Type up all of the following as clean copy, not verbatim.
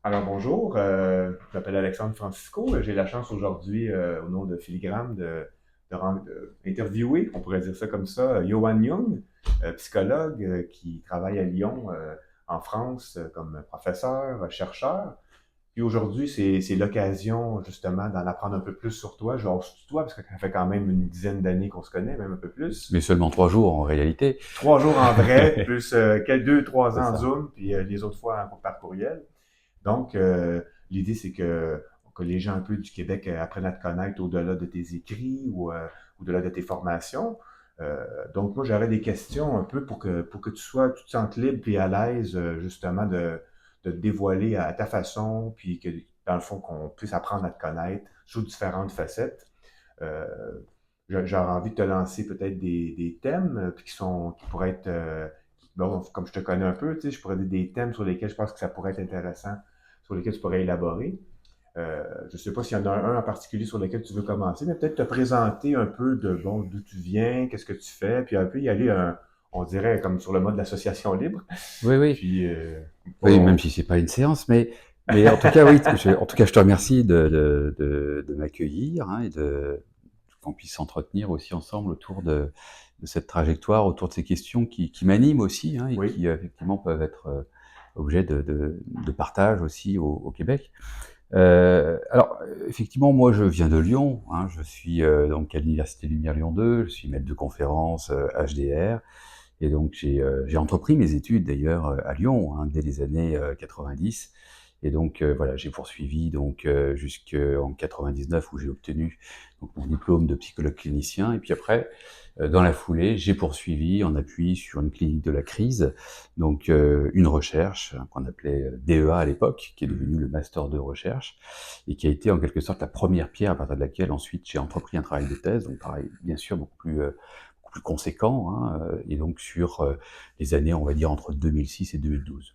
Alors bonjour, je m'appelle Alexandre Francisco. J'ai la chance aujourd'hui, au nom de Filigrane, d'interviewer, on pourrait dire ça comme ça, Johan Jung, psychologue qui travaille à Lyon, en France, comme professeur, chercheur. Puis aujourd'hui, c'est l'occasion justement d'en apprendre un peu plus sur toi. Je vais sur toi parce que ça fait quand même une dizaine d'années qu'on se connaît, même un peu plus. Mais seulement 3 jours en réalité. 3 jours en vrai, plus quelques 2, 3 C'est ans en ça. Zoom, puis les autres fois par courriel. Donc, l'idée, c'est que les gens un peu du Québec apprennent à te connaître au-delà de tes écrits ou au-delà de tes formations. Donc, moi, j'aurais des questions un peu pour que tu te sentes libre et à l'aise, justement, de te dévoiler à ta façon, puis que, dans le fond, qu'on puisse apprendre à te connaître sous différentes facettes. Euh, J'aurais envie de te lancer peut-être des thèmes puis qui pourraient être, bon, comme je te connais un peu, tu sais, je pourrais dire des thèmes sur lesquels je pense que ça pourrait être intéressant, sur lesquels tu pourrais élaborer. Je ne sais pas s'il y en a un en particulier sur lequel tu veux commencer, mais peut-être te présenter un peu de bon d'où tu viens, qu'est-ce que tu fais, puis un peu y aller, on dirait comme sur le mode de l'association libre. Oui, oui. Puis, Oui, même bon, si c'est pas une séance, mais en tout cas, oui. En tout cas, je te remercie de m'accueillir, hein, et qu'on puisse s'entretenir aussi ensemble autour de cette trajectoire, autour de ces questions qui m'animent aussi, hein, et oui, qui effectivement peuvent être objet de partage aussi au Québec. Alors, effectivement, moi, je viens de Lyon, hein, je suis donc à l'Université Lumière Lyon 2, je suis maître de conférence HDR, et donc j'ai entrepris mes études d'ailleurs à Lyon, hein, dès les années 90. Et donc voilà, j'ai poursuivi donc jusqu'en 99 où j'ai obtenu donc mon diplôme de psychologue clinicien. Et puis après, dans la foulée, j'ai poursuivi en appui sur une clinique de la crise, donc une recherche hein, qu'on appelait DEA à l'époque, qui est mhm, devenu le master de recherche, et qui a été en quelque sorte la première pierre à partir de laquelle ensuite j'ai entrepris un travail de thèse, donc travail bien sûr beaucoup plus conséquent, hein, et donc sur les années, on va dire, entre 2006 et 2012.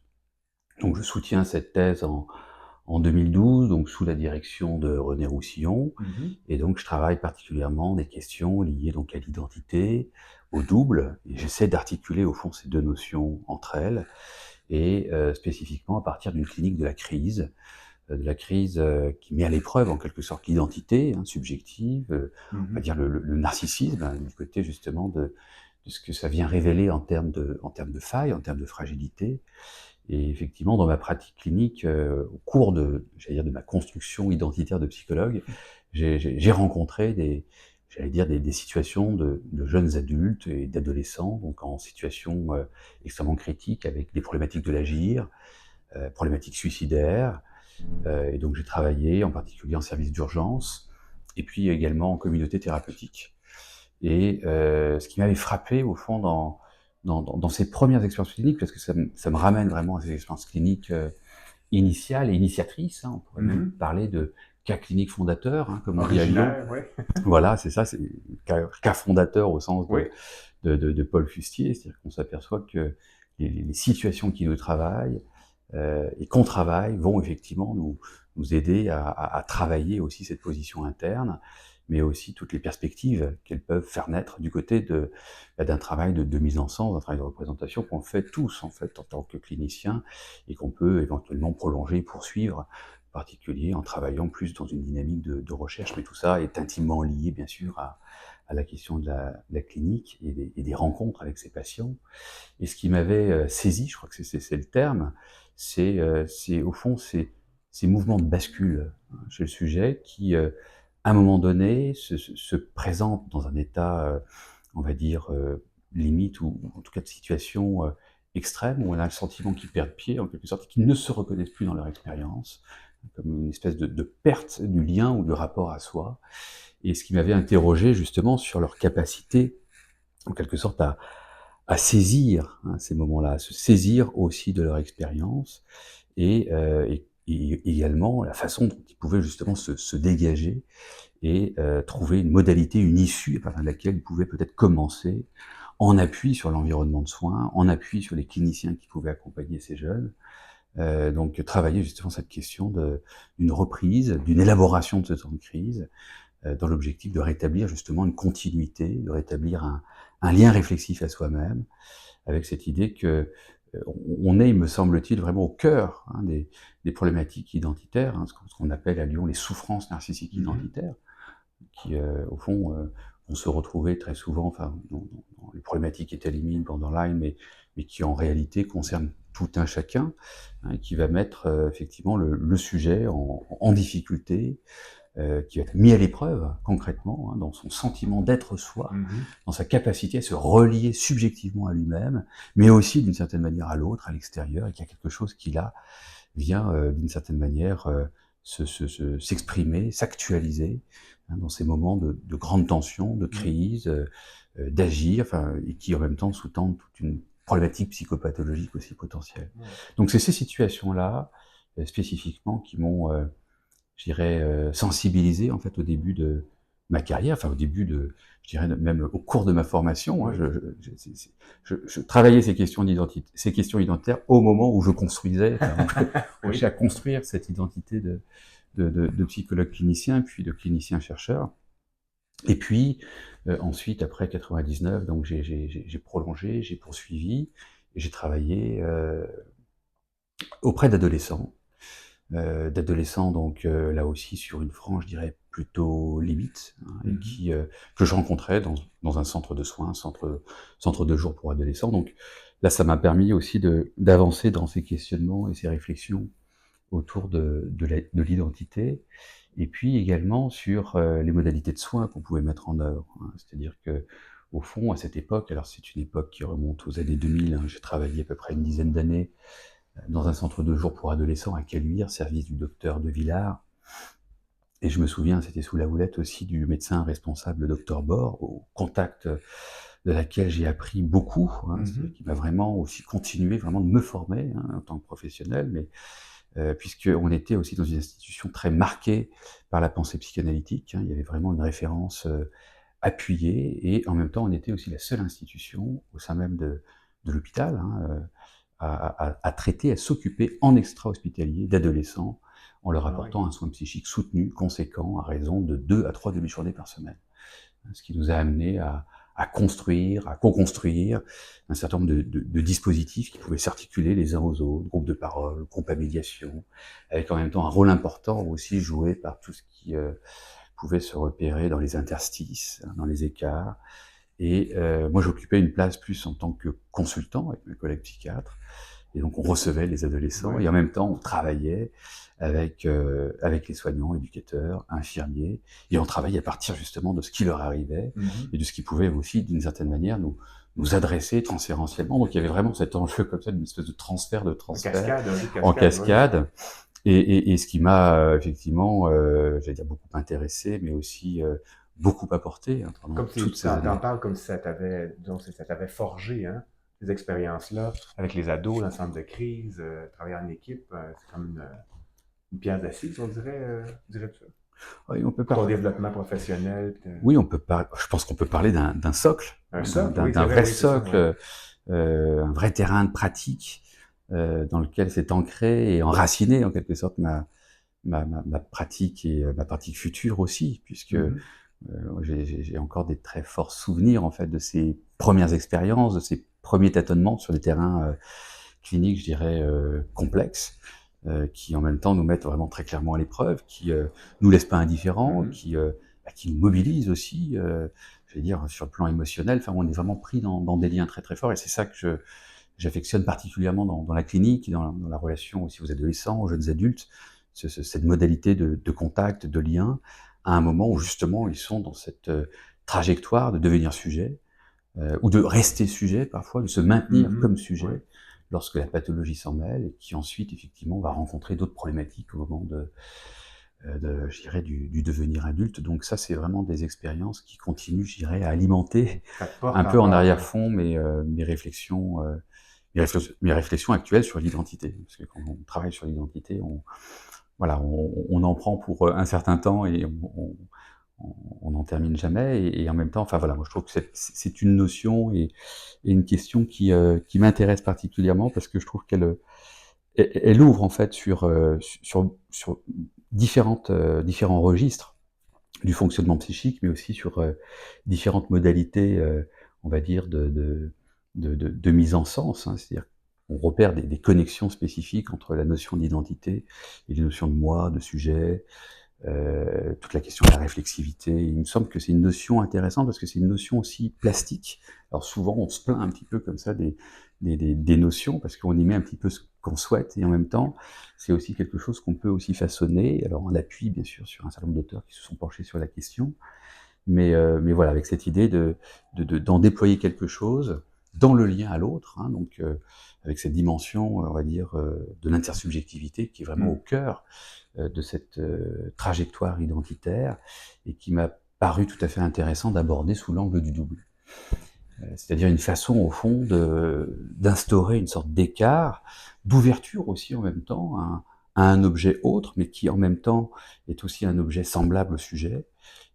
Donc je soutiens cette thèse en 2012, donc sous la direction de René Roussillon, mhm, et donc je travaille particulièrement des questions liées donc à l'identité, au double, et j'essaie d'articuler au fond ces deux notions entre elles, et spécifiquement à partir d'une clinique de la crise qui met à l'épreuve en quelque sorte l'identité hein, subjective, on va mhm. dire le narcissisme, hein, du côté justement de ce que ça vient révéler en termes de failles, en termes de fragilité. Et effectivement, dans ma pratique clinique, au cours de, j'allais dire, de ma construction identitaire de psychologue, j'ai rencontré j'allais dire, des situations de jeunes adultes et d'adolescents, donc en situation extrêmement critique, avec des problématiques de l'agir, problématiques suicidaires, et donc j'ai travaillé en particulier en service d'urgence et puis également en communauté thérapeutique. Et ce qui m'avait frappé au fond dans ces premières expériences cliniques, parce que ça me ramène vraiment à ces expériences cliniques initiales et initiatrices, hein, on pourrait même Mhm. parler de cas cliniques fondateurs, hein, comme on dit à Lyon. Originaire, oui. Voilà, c'est ça, c'est cas fondateur au sens Oui. de Paul Fustier, c'est-à-dire qu'on s'aperçoit que les situations qui nous travaillent et qu'on travaille vont effectivement nous aider à travailler aussi cette position interne, mais aussi toutes les perspectives qu'elles peuvent faire naître du côté d'un travail de mise en sens, d'un travail de représentation qu'on fait tous en fait en tant que cliniciens et qu'on peut éventuellement prolonger, poursuivre, en particulier en travaillant plus dans une dynamique de recherche. Mais tout ça est intimement lié bien sûr à la question de la clinique et des rencontres avec ces patients. Et ce qui m'avait saisi, je crois que c'est le terme, c'est au fond ces mouvements de bascule hein, chez le sujet qui, à un moment donné, se présentent dans un état, on va dire, limite ou en tout cas de situation extrême, où on a le sentiment qu'ils perdent pied, en quelque sorte, et qu'ils ne se reconnaissent plus dans leur expérience, comme une espèce de perte du lien ou du rapport à soi. Et ce qui m'avait interrogé justement sur leur capacité, en quelque sorte, à saisir hein, ces moments-là, à se saisir aussi de leur expérience et également la façon dont ils pouvaient justement se dégager et trouver une modalité, une issue à partir de laquelle ils pouvaient peut-être commencer en appui sur l'environnement de soins, en appui sur les cliniciens qui pouvaient accompagner ces jeunes. Donc travailler justement cette question d'une reprise, d'une élaboration de ce temps de crise, dans l'objectif de rétablir justement une continuité, de rétablir un lien réflexif à soi-même, avec cette idée que on est, il me semble-t-il, vraiment au cœur des problématiques identitaires, ce qu'on appelle à Lyon les souffrances narcissiques identitaires, qui, au fond, vont se retrouver très souvent, enfin, dans les problématiques étalimines, borderline, mais qui en réalité concernent tout un chacun, qui va mettre effectivement le sujet en difficulté, qui va être mis à l'épreuve concrètement, dans son sentiment d'être soi, dans sa capacité à se relier subjectivement à lui-même, mais aussi d'une certaine manière à l'autre, à l'extérieur, et qu'il y a quelque chose qui là vient d'une certaine manière s'exprimer, s'actualiser dans ces moments de grande tension, de crise, d'agir, enfin, et qui en même temps sous-tendent toute une problématique psychopathologique aussi potentielle. Donc c'est ces situations-là spécifiquement qui m'ont je dirais, sensibilisé en fait au début de ma carrière, enfin au début de, je dirais même au cours de ma formation. Hein, je travaillais ces questions identitaires au moment où je construisais, où j'ai à construire cette identité de psychologue clinicien, puis de clinicien chercheur. Et puis ensuite, après 99, donc j'ai prolongé, j'ai poursuivi, et j'ai travaillé auprès d'adolescents. Donc là aussi sur une frange, je dirais plutôt limite, et qui que je rencontrais dans un centre de soins, centre de jour pour adolescents. Donc là, ça m'a permis aussi d'avancer dans ces questionnements et ces réflexions autour de l'identité, et puis également sur les modalités de soins qu'on pouvait mettre en œuvre. C'est-à-dire que au fond, à cette époque, alors c'est une époque qui remonte aux années 2000, j'ai travaillé à peu près une dizaine d'années dans un centre de jour pour adolescents à Caluire, service du docteur De Villard. Et je me souviens, c'était sous la houlette aussi du médecin responsable, le docteur Bord, au contact de laquelle j'ai appris beaucoup, qui m'a vraiment aussi continué vraiment de me former en tant que professionnel, mais puisqu'on était aussi dans une institution très marquée par la pensée psychanalytique, il y avait vraiment une référence appuyée, et en même temps on était aussi la seule institution au sein même de l'hôpital, à traiter, à s'occuper en extra-hospitalier d'adolescents en leur apportant un soin psychique soutenu, conséquent, à raison de 2 à 3 demi-journées par semaine. Ce qui nous a amené à construire, à co-construire un certain nombre de dispositifs qui pouvaient s'articuler les uns aux autres, groupes de parole, groupes à médiation, avec en même temps un rôle important aussi joué par tout ce qui pouvait se repérer dans les interstices, dans les écarts. Et moi, j'occupais une place plus en tant que consultant avec mes collègues psychiatres. Et donc, on recevait les adolescents, et en même temps, on travaillait avec les soignants, éducateurs, infirmiers, et on travaillait à partir justement de ce qui leur arrivait, et de ce qui pouvait aussi, d'une certaine manière, nous adresser transférentiellement. Donc, il y avait vraiment cet enjeu comme ça, d'une espèce de transfert, en cascade. Et ce qui m'a effectivement, j'allais dire beaucoup intéressé, mais aussi beaucoup apporté pendant comme toutes ces années. T'en parles comme si ça t'avait forgé, ces expériences-là, avec les ados, dans le centre de crise, travailler en équipe, c'est comme une pierre d'assise, on dirait ça. Oui, on peut Ton développement professionnel. Oui, je pense qu'on peut parler d'un socle, d'un vrai socle, un vrai terrain de pratique dans lequel s'est ancré et enraciné en quelque sorte ma pratique, et ma pratique future aussi, puisque j'ai encore des très forts souvenirs en fait de ces premières expériences, de ces premiers tâtonnements sur des terrains cliniques, je dirais, complexes, qui en même temps nous mettent vraiment très clairement à l'épreuve, qui nous laissent pas indifférents, qui nous mobilisent aussi, je vais dire, sur le plan émotionnel. Enfin, on est vraiment pris dans des liens très très forts, et c'est ça que j'affectionne particulièrement dans la clinique, dans la relation aussi aux adolescents, aux jeunes adultes, cette modalité de contact, de lien, à un moment où justement ils sont dans cette trajectoire de devenir sujet, ou de rester sujet parfois, de se maintenir comme sujet, lorsque la pathologie s'en mêle, et qui ensuite effectivement va rencontrer d'autres problématiques au moment je dirais, du devenir adulte. Donc ça, c'est vraiment des expériences qui continuent, je dirais, à alimenter un peu en arrière-fond mes réflexions actuelles sur l'identité. Parce que quand on travaille sur l'identité, on en prend pour un certain temps, et on n'en termine jamais, et en même temps, enfin voilà, moi je trouve que c'est une notion et une question qui m'intéresse particulièrement, parce que je trouve elle ouvre en fait sur différents registres du fonctionnement psychique, mais aussi sur différentes modalités, on va dire, de mise en sens, c'est-à-dire on repère des connexions spécifiques entre la notion d'identité et les notions de moi, de sujet, toute la question de la réflexivité. Il me semble que c'est une notion intéressante parce que c'est une notion aussi plastique. Alors souvent, on se plaint un petit peu comme ça des notions parce qu'on y met un petit peu ce qu'on souhaite et en même temps, c'est aussi quelque chose qu'on peut aussi façonner. Alors on appuie bien sûr sur un certain nombre d'auteurs qui se sont penchés sur la question, mais voilà, avec cette idée d'en déployer quelque chose dans le lien à l'autre, hein, donc avec cette dimension, on va dire, de l'intersubjectivité qui est vraiment au cœur de cette trajectoire identitaire et qui m'a paru tout à fait intéressant d'aborder sous l'angle du double. C'est-à-dire une façon, au fond, d'instaurer une sorte d'écart, d'ouverture aussi en même temps à un objet autre, mais qui en même temps est aussi un objet semblable au sujet,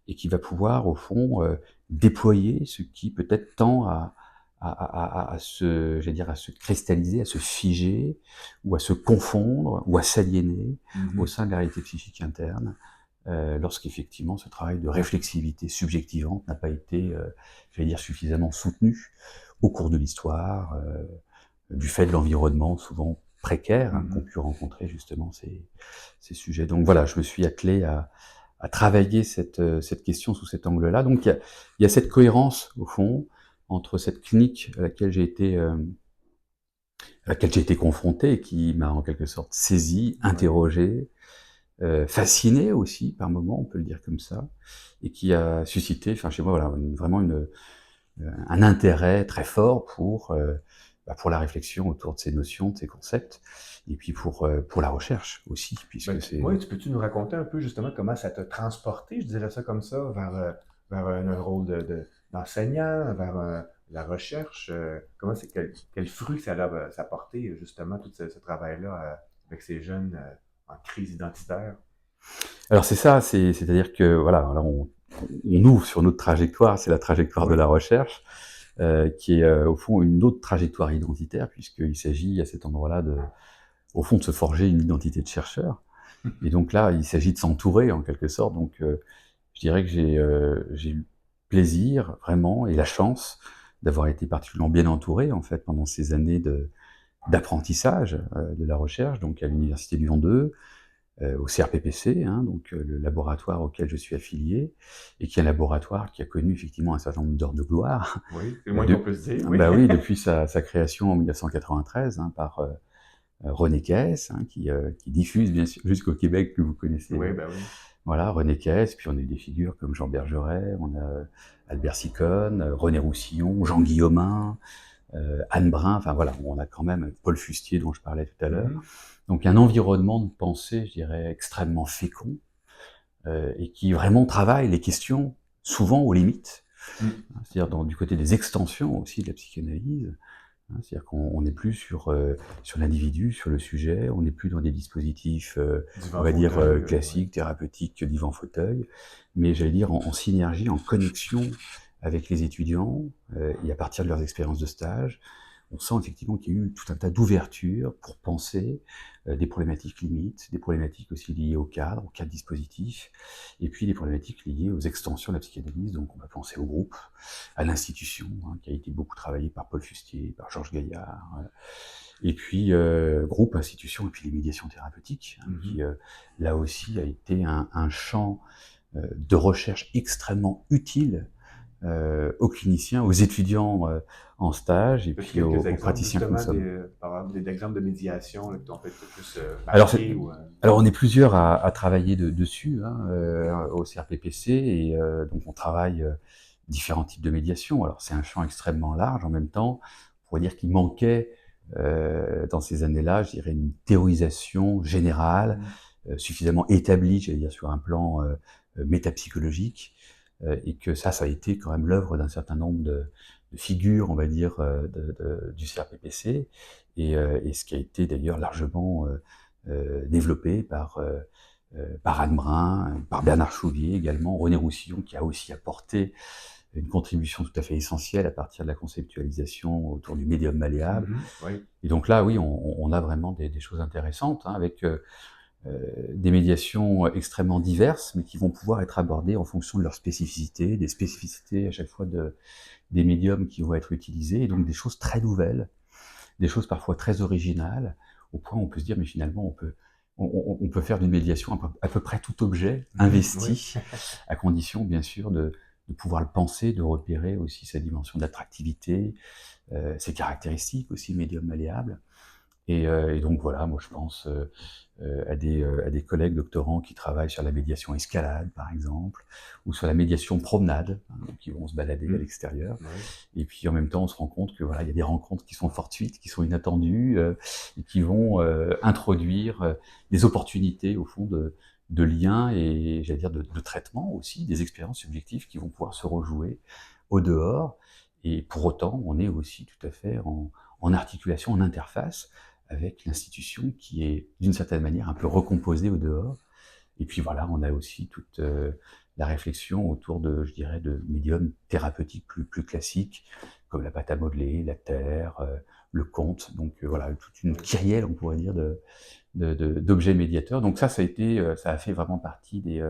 et qui va pouvoir, au fond, déployer ce qui peut-être tend j'allais dire, à se cristalliser, à se figer, ou à se confondre, ou à s'aliéner au sein de la réalité psychique interne, lorsqu'effectivement ce travail de réflexivité subjectivante n'a pas été, j'allais dire, suffisamment soutenu au cours de l'histoire, du fait de l'environnement souvent précaire qu'ont pu rencontrer justement ces sujets. Donc voilà, je me suis attelé à travailler cette question sous cet angle-là. Donc il y a cette cohérence au fond entre cette clinique à laquelle j'ai été confronté et qui m'a en quelque sorte saisi, interrogé, fasciné aussi par moments, on peut le dire comme ça, et qui a suscité, enfin chez moi, voilà, vraiment un intérêt très fort pour la réflexion autour de ces notions, de ces concepts, et puis pour la recherche aussi, puisque c'est... Oui, peux-tu nous raconter un peu justement comment ça t'a transporté, je dirais ça comme ça, vers un rôle d'enseignant, vers la recherche? Comment c'est, quel fruit ça a porté justement tout ce travail-là avec ces jeunes en crise identitaire? Alors c'est ça, c'est-à-dire que voilà, là on ouvre sur notre trajectoire, c'est la trajectoire de Oui. la recherche, qui est au fond une autre trajectoire identitaire, puisqu'il s'agit à cet endroit-là au fond de se forger une identité de chercheur. Et donc là, il s'agit de s'entourer en quelque sorte. Donc je dirais que j'ai eu plaisir vraiment et la chance d'avoir été particulièrement bien entouré en fait pendant ces années d'apprentissage de la recherche, donc à l'université Lyon 2, au CRPPC, hein, donc le laboratoire auquel je suis affilié, et qui est un laboratoire qui a connu effectivement un certain nombre d'heures de gloire. Oui, c'est le moins qu'on puisse dire, oui. Bah oui, depuis sa création en 1993 hein, par René Caisse, hein, qui diffuse bien sûr jusqu'au Québec, que vous connaissez. Oui, ben oui. Voilà, René Caisse, puis on a eu des figures comme Jean Bergeret, on a Albert Sicone, René Roussillon, Jean Guillaumin, Anne Brun, enfin voilà, on a quand même Paul Fustier dont je parlais tout à l'heure. Donc un environnement de pensée, je dirais, extrêmement fécond, et qui vraiment travaille les questions, souvent aux limites, c'est-à-dire du côté des extensions aussi de la psychanalyse, hein, c'est-à-dire qu'on n'est plus sur l'individu, sur le sujet, on n'est plus dans des dispositifs, on va dire, classiques, thérapeutiques, divan-fauteuil, mais j'allais dire en synergie, en connexion avec les étudiants, et à partir de leurs expériences de stage, on sent effectivement qu'il y a eu tout un tas d'ouvertures pour penser des problématiques limites, des problématiques aussi liées au cadre dispositif, et puis des problématiques liées aux extensions de la psychanalyse. Donc on va penser au groupe, à l'institution, hein, qui a été beaucoup travaillée par Paul Fustier, par Georges Gaillard, et puis groupe, institution, et puis les médiations thérapeutiques, hein, qui là aussi a été un champ de recherche extrêmement utile aux cliniciens, aux étudiants en stage, et puis aux praticiens comme ça. Par exemple, des exemples de médiation là, qui t'ont fait plus Alors, marquer alors on est plusieurs à travailler dessus hein, au CRPPC, et donc on travaille différents types de médiation. Alors c'est un champ extrêmement large, en même temps, on pourrait dire qu'il manquait dans ces années-là, je dirais, une théorisation générale, suffisamment établie, j'allais dire, sur un plan métapsychologique, et que ça a été quand même l'œuvre d'un certain nombre de figures, on va dire, du CRPPC, et ce qui a été d'ailleurs largement développé par Anne Brun, par Bernard Chouvier également, René Roussillon, qui a aussi apporté une contribution tout à fait essentielle à partir de la conceptualisation autour du médium malléable. Oui. Et donc là, oui, on a vraiment des choses intéressantes, hein, avec des médiations extrêmement diverses, mais qui vont pouvoir être abordées en fonction de leur spécificité, des spécificités à chaque fois des médiums qui vont être utilisés, et donc des choses très nouvelles, des choses parfois très originales, au point où on peut se dire, mais finalement, on peut faire d'une médiation à peu près tout objet Oui. investi, à condition, bien sûr, de pouvoir le penser, de repérer aussi sa dimension d'attractivité, ses caractéristiques aussi, médium malléable. Et donc voilà, moi je pense à des collègues doctorants qui travaillent sur la médiation escalade, par exemple, ou sur la médiation promenade, hein, donc ils vont se balader à l'extérieur. Oui. Et puis en même temps, on se rend compte que voilà, il y a des rencontres qui sont fortuites, qui sont inattendues, et qui vont introduire des opportunités au fond de liens et j'allais dire de traitement aussi, des expériences subjectives qui vont pouvoir se rejouer au dehors. Et pour autant, on est aussi tout à fait en articulation, en interface avec l'institution qui est d'une certaine manière un peu recomposée au dehors. Et puis voilà, on a aussi toute la réflexion autour de, je dirais, de médiums thérapeutiques plus classiques, comme la pâte à modeler, la terre, le conte. Donc voilà, toute une kyrielle, on pourrait dire, d'objets médiateurs. Donc ça a été, ça a fait vraiment partie des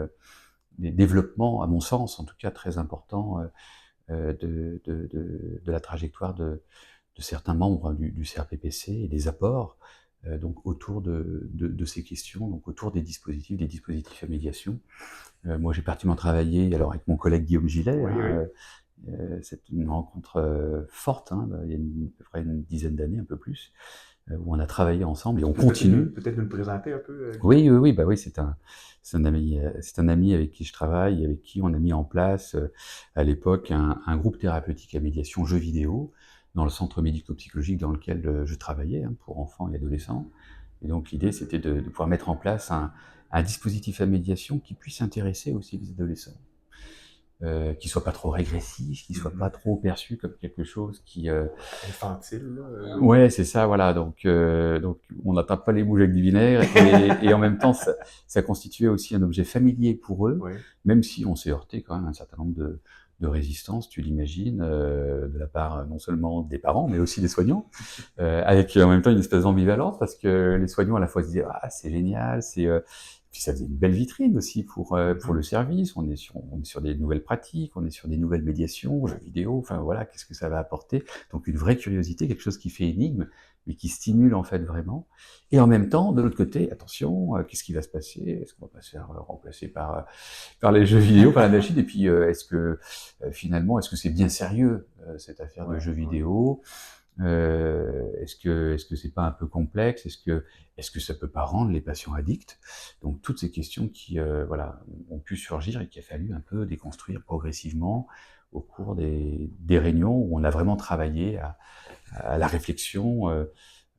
développements, à mon sens, en tout cas très importants, de la trajectoire de certains membres du CRPPC et des apports donc autour de ces questions, donc autour des dispositifs à médiation. Moi, j'ai particulièrement travaillé alors avec mon collègue Guillaume Gillet. Oui, oui. C'est une rencontre forte, hein, il y a à peu près une dizaine d'années, un peu plus, où on a travaillé ensemble et on continue. Peut-être nous le présenter un peu, Guillaume? Oui, oui, oui, bah oui, c'est un ami avec qui je travaille, avec qui on a mis en place à l'époque un groupe thérapeutique à médiation jeux vidéo dans le centre médico-psychologique dans lequel je travaillais hein, pour enfants et adolescents. Et donc l'idée, c'était de pouvoir mettre en place un dispositif à médiation qui puisse intéresser aussi les adolescents. Qui soit pas trop régressif, qui soit pas trop perçu comme quelque chose qui Infantile, là. ouais, c'est ça, voilà. Donc on n'atteint pas les mouches avec du vinaigre et en même temps ça constituait aussi un objet familier pour eux, Oui. même si on s'est heurté quand même à un certain nombre de résistances, tu l'imagines, de la part non seulement des parents mais aussi des soignants, avec en même temps une espèce d'ambivalence parce que les soignants à la fois se disaient ah c'est génial, puis ça faisait une belle vitrine aussi pour le service. On est sur des nouvelles pratiques, on est sur des nouvelles médiations, jeux vidéo. Enfin voilà, qu'est-ce que ça va apporter? Donc une vraie curiosité, quelque chose qui fait énigme, mais qui stimule en fait vraiment. Et en même temps, de l'autre côté, attention, qu'est-ce qui va se passer? Est-ce qu'on va pas se faire remplacer par les jeux vidéo, par la machine? Et puis est-ce que finalement, est-ce que c'est bien sérieux cette affaire de jeux vidéo? Est-ce que c'est pas un peu complexe? Est-ce que ça peut pas rendre les patients addicts? Donc toutes ces questions qui voilà ont pu surgir et qu'il a fallu un peu déconstruire progressivement au cours des réunions où on a vraiment travaillé à la réflexion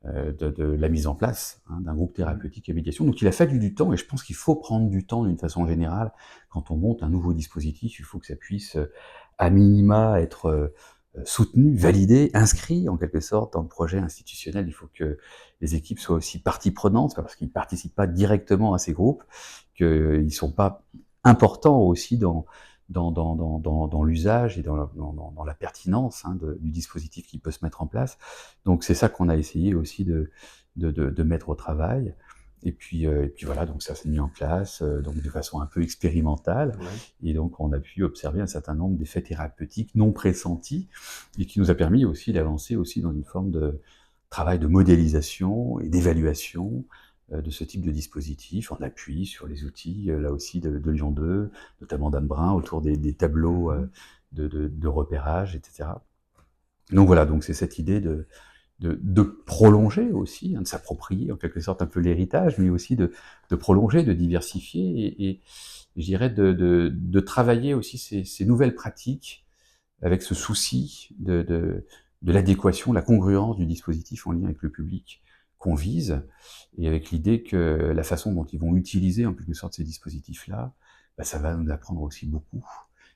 de la mise en place hein, d'un groupe thérapeutique à médiation. Donc il a fallu du temps et je pense qu'il faut prendre du temps d'une façon générale quand on monte un nouveau dispositif. Il faut que ça puisse à minima être soutenu, validé, inscrit en quelque sorte dans le projet institutionnel. Il faut que les équipes soient aussi partie prenante, c'est pas parce qu'ils participent pas directement à ces groupes qu'ils sont pas importants aussi dans l'usage et dans la pertinence hein, du dispositif qui peut se mettre en place. Donc c'est ça qu'on a essayé aussi de mettre au travail. Et puis voilà, donc ça s'est mis en place donc de façon un peu expérimentale. Ouais. Et donc on a pu observer un certain nombre d'effets thérapeutiques non pressentis et qui nous a permis aussi d'avancer aussi dans une forme de travail de modélisation et d'évaluation de ce type de dispositif en appui sur les outils là aussi de Lyon 2, notamment d'Anne Brun autour des tableaux de repérage, etc. Donc voilà, donc c'est cette idée de prolonger aussi, hein, de s'approprier en quelque sorte un peu l'héritage, mais aussi de prolonger, de diversifier et je dirais de travailler aussi ces nouvelles pratiques avec ce souci de l'adéquation, la congruence du dispositif en lien avec le public qu'on vise, et avec l'idée que la façon dont ils vont utiliser en quelque sorte ces dispositifs-là, bah, ça va nous apprendre aussi beaucoup.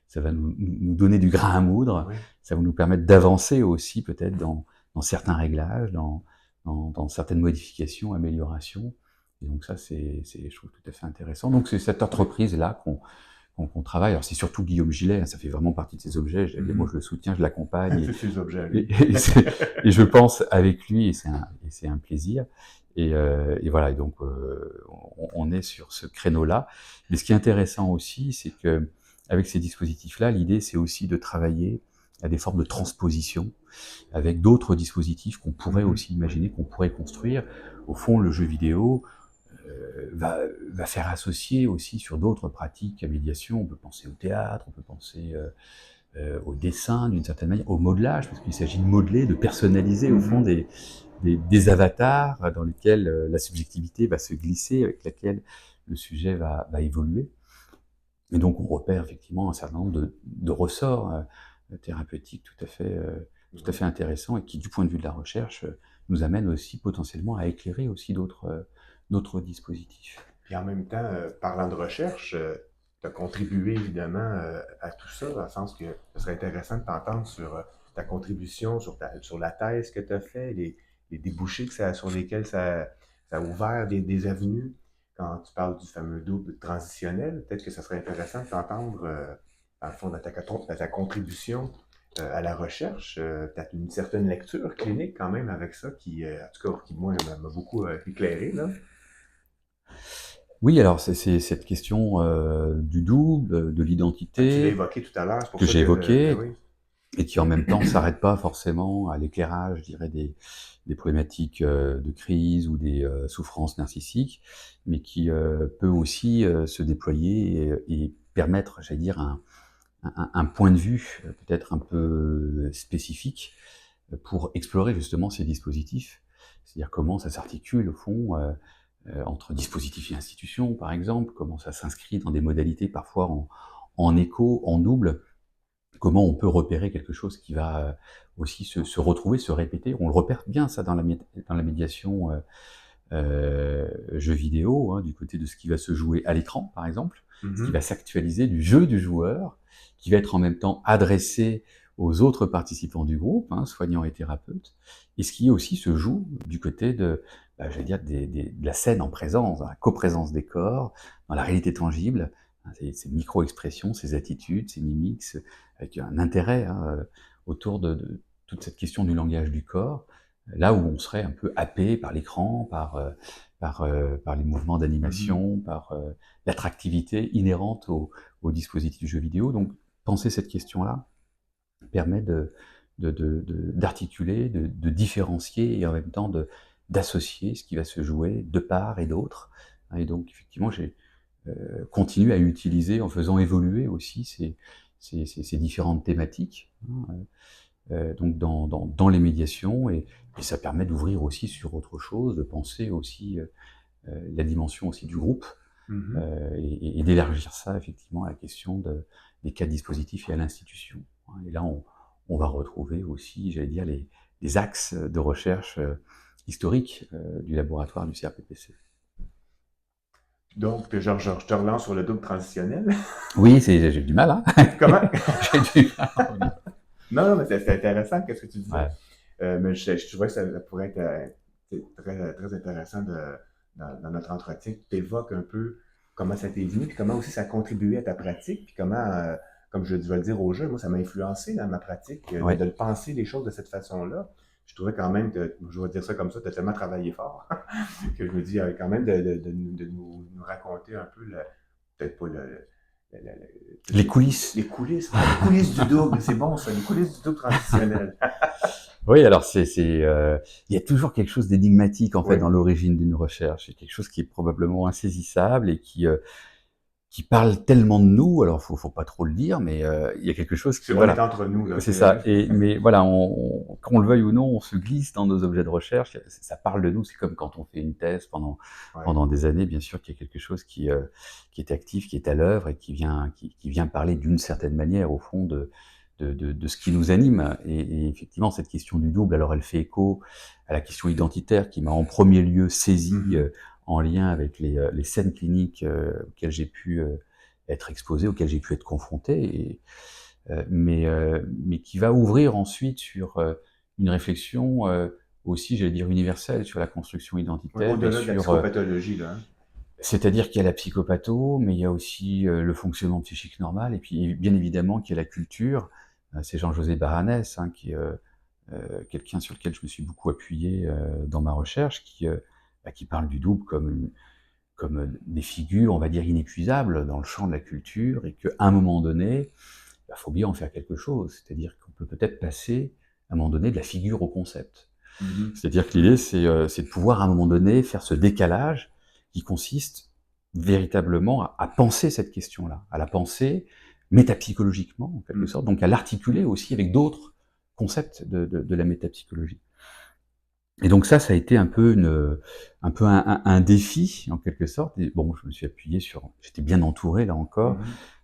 Ça va nous donner du grain à moudre, Oui. ça va nous permettre d'avancer aussi peut-être dans certains réglages, dans certaines modifications, améliorations. Et donc ça, je trouve tout à fait intéressant. Donc c'est cette entreprise-là qu'on travaille. Alors c'est surtout Guillaume Gillet, hein, ça fait vraiment partie de ses objets. Moi je le soutiens, je l'accompagne. C'est ses objets à Et, lui. et je pense avec lui, et c'est un plaisir. Et voilà, et donc on est sur ce créneau-là. Mais ce qui est intéressant aussi, c'est que avec ces dispositifs-là, l'idée c'est aussi de travailler à des formes de transposition avec d'autres dispositifs qu'on pourrait aussi imaginer, qu'on pourrait construire. Au fond, le jeu vidéo va faire associer aussi sur d'autres pratiques à médiation. On peut penser au théâtre, on peut penser au dessin d'une certaine manière, au modelage, parce qu'il s'agit de modeler, de personnaliser au fond des avatars dans lesquels la subjectivité va se glisser, avec laquelle le sujet va évoluer. Et donc on repère effectivement un certain nombre de ressorts thérapeutiques tout à fait intéressants et qui, du point de vue de la recherche, nous amènent aussi potentiellement à éclairer aussi d'autres dispositifs. Puis en même temps, parlant de recherche, tu as contribué évidemment à tout ça, dans le sens que ce serait intéressant de t'entendre sur ta contribution, sur la thèse que tu as fait, les débouchés sur lesquels ça a ouvert des avenues. Quand tu parles du fameux double transitionnel, peut-être que ça serait intéressant de t'entendre, dans le fond, de ta contribution à la recherche, peut-être une certaine lecture clinique quand même avec ça, qui, en tout cas, qui moi, m'a beaucoup éclairé, là. Oui, alors c'est cette question du double, de Tu l'as l'identité, évoqué tout à l'heure, c'est pour que ça j'ai que, ben évoquée, oui. et qui en même temps s'arrête pas forcément à l'éclairage, je dirais, des problématiques de crise ou des souffrances narcissiques, mais qui peut aussi se déployer et permettre, j'allais dire, un point de vue peut-être un peu spécifique pour explorer justement ces dispositifs, c'est-à-dire comment ça s'articule au fond entre dispositifs et institutions, par exemple, comment ça s'inscrit dans des modalités parfois en écho, en double, comment on peut repérer quelque chose qui va aussi se retrouver, se répéter. On le repère bien ça dans la médiation jeux vidéo, hein, du côté de ce qui va se jouer à l'écran, par exemple, ce qui va s'actualiser du jeu du joueur, qui va être en même temps adressé aux autres participants du groupe, hein, soignants et thérapeutes, et ce qui aussi se joue du côté j'allais dire, de la scène en présence, dans la coprésence des corps, dans la réalité tangible, hein, ces micro-expressions, ces attitudes, ces mimiques, avec un intérêt autour de toute cette question du langage du corps, là où on serait un peu happé par l'écran, par les mouvements d'animation, par l'attractivité inhérente au dispositif du jeu vidéo. Donc, penser cette question-là permet d'articuler, de différencier et en même temps d'associer ce qui va se jouer de part et d'autre. Et donc, effectivement, j'ai continué à utiliser, en faisant évoluer aussi ces différentes thématiques, hein, donc dans les médiations, et ça permet d'ouvrir aussi sur autre chose, de penser aussi la dimension aussi du groupe, et d'élargir ça effectivement à la question des cas dispositifs et à l'institution. Et là, on va retrouver aussi, j'allais dire, les axes de recherche historiques du laboratoire du CRPPC. Donc, je te relance sur le double transitionnel. Oui, j'ai du mal, hein. Comment? J'ai du mal. Non, mais c'est intéressant, qu'est-ce que tu disais. Ouais. Mais je trouvais que ça pourrait être très intéressant dans notre entretien. Tu évoques un peu comment ça t'est venu, puis comment aussi ça a contribué à ta pratique, puis comment, comme je vais le dire au jeu, moi, ça m'a influencé dans ma pratique, Ouais. de le penser les choses de cette façon-là. Je trouvais quand même que, je vais dire ça comme ça, tu as tellement travaillé fort, que je me dis quand même de nous raconter un peu, peut-être pas Les coulisses. Les coulisses du double, c'est bon ça, les coulisses du double transitionnel. Oui, alors il y a toujours quelque chose d'énigmatique en fait Oui. dans l'origine d'une recherche. Il y a quelque chose qui est probablement insaisissable et qui parle tellement de nous. Alors faut pas trop le dire, mais il y a quelque chose qui, C'est voilà, entre nous, là. c'est ça. Mais voilà, qu'on le veuille ou non, on se glisse dans nos objets de recherche. Ça parle de nous. C'est comme quand on fait une thèse pendant des années. Bien sûr qu'il y a quelque chose qui est actif, qui est à l'œuvre et qui vient parler d'une certaine manière au fond de ce qui nous anime. Et effectivement, cette question du double, alors elle fait écho à la question identitaire qui m'a en premier lieu saisi en lien avec les scènes cliniques auxquelles j'ai pu être exposé, auxquelles j'ai pu être confronté, mais qui va ouvrir ensuite sur une réflexion aussi, j'allais dire, universelle sur la construction identitaire. Au-delà de la psychopathologie, là. C'est-à-dire qu'il y a la psychopatho, mais il y a aussi le fonctionnement psychique normal, et puis bien évidemment qu'il y a la culture. C'est Jean-José Baranès, hein, qui est quelqu'un sur lequel je me suis beaucoup appuyé dans ma recherche, qui parle du double comme des figures, on va dire, inépuisables dans le champ de la culture, et qu'à un moment donné, il faut bien en faire quelque chose. C'est-à-dire qu'on peut peut-être passer, à un moment donné, de la figure au concept. Mhm. C'est-à-dire que l'idée, c'est de pouvoir, à un moment donné, faire ce décalage qui consiste véritablement à penser cette question-là, à la penser métapsychologiquement, en quelque sorte, donc à l'articuler aussi avec d'autres concepts de la métapsychologie. Et donc ça a été un peu un défi, en quelque sorte. Et bon, je me suis appuyé j'étais bien entouré, là encore,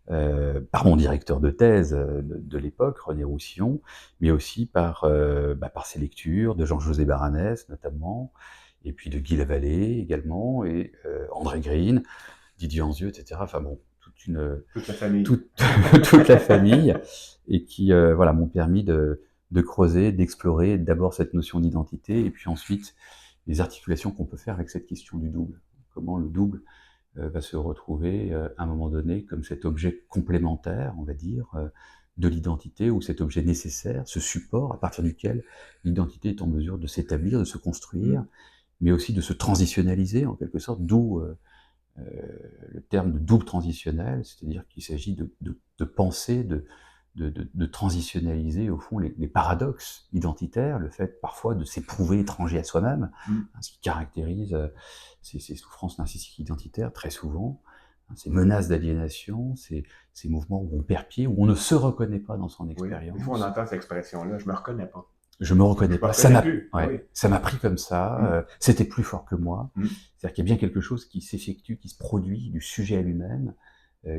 par mon directeur de thèse de l'époque, René Roussillon, mais aussi par ses lectures, de Jean-José Baranès notamment, et puis de Guy Lavallée également, et André Green, Didier Anzieux, etc. Enfin bon, Toute la famille. toute, toute la famille, et qui voilà, m'ont permis de creuser, d'explorer d'abord cette notion d'identité, et puis ensuite les articulations qu'on peut faire avec cette question du double. Comment le double va se retrouver à un moment donné comme cet objet complémentaire, on va dire, de l'identité, ou cet objet nécessaire, ce support à partir duquel l'identité est en mesure de s'établir, de se construire, mais aussi de se transitionnaliser en quelque sorte, d'où le terme de double transitionnel, c'est-à-dire qu'il s'agit de penser, de transitionnaliser au fond les paradoxes identitaires, le fait parfois de s'éprouver étranger à soi-même, ce qui caractérise ces souffrances narcissiques identitaires très souvent, ces menaces d'aliénation, ces mouvements où on perd pied, où on ne se reconnaît pas dans son Oui, expérience. des fois on entend cette expression-là, je me reconnais pas. Je me reconnais Je me pas. reconnais plus. Ouais, Oui. ça m'a pris comme ça. C'était plus fort que moi. Mm. C'est-à-dire qu'il y a bien quelque chose qui s'effectue, qui se produit du sujet à lui-même.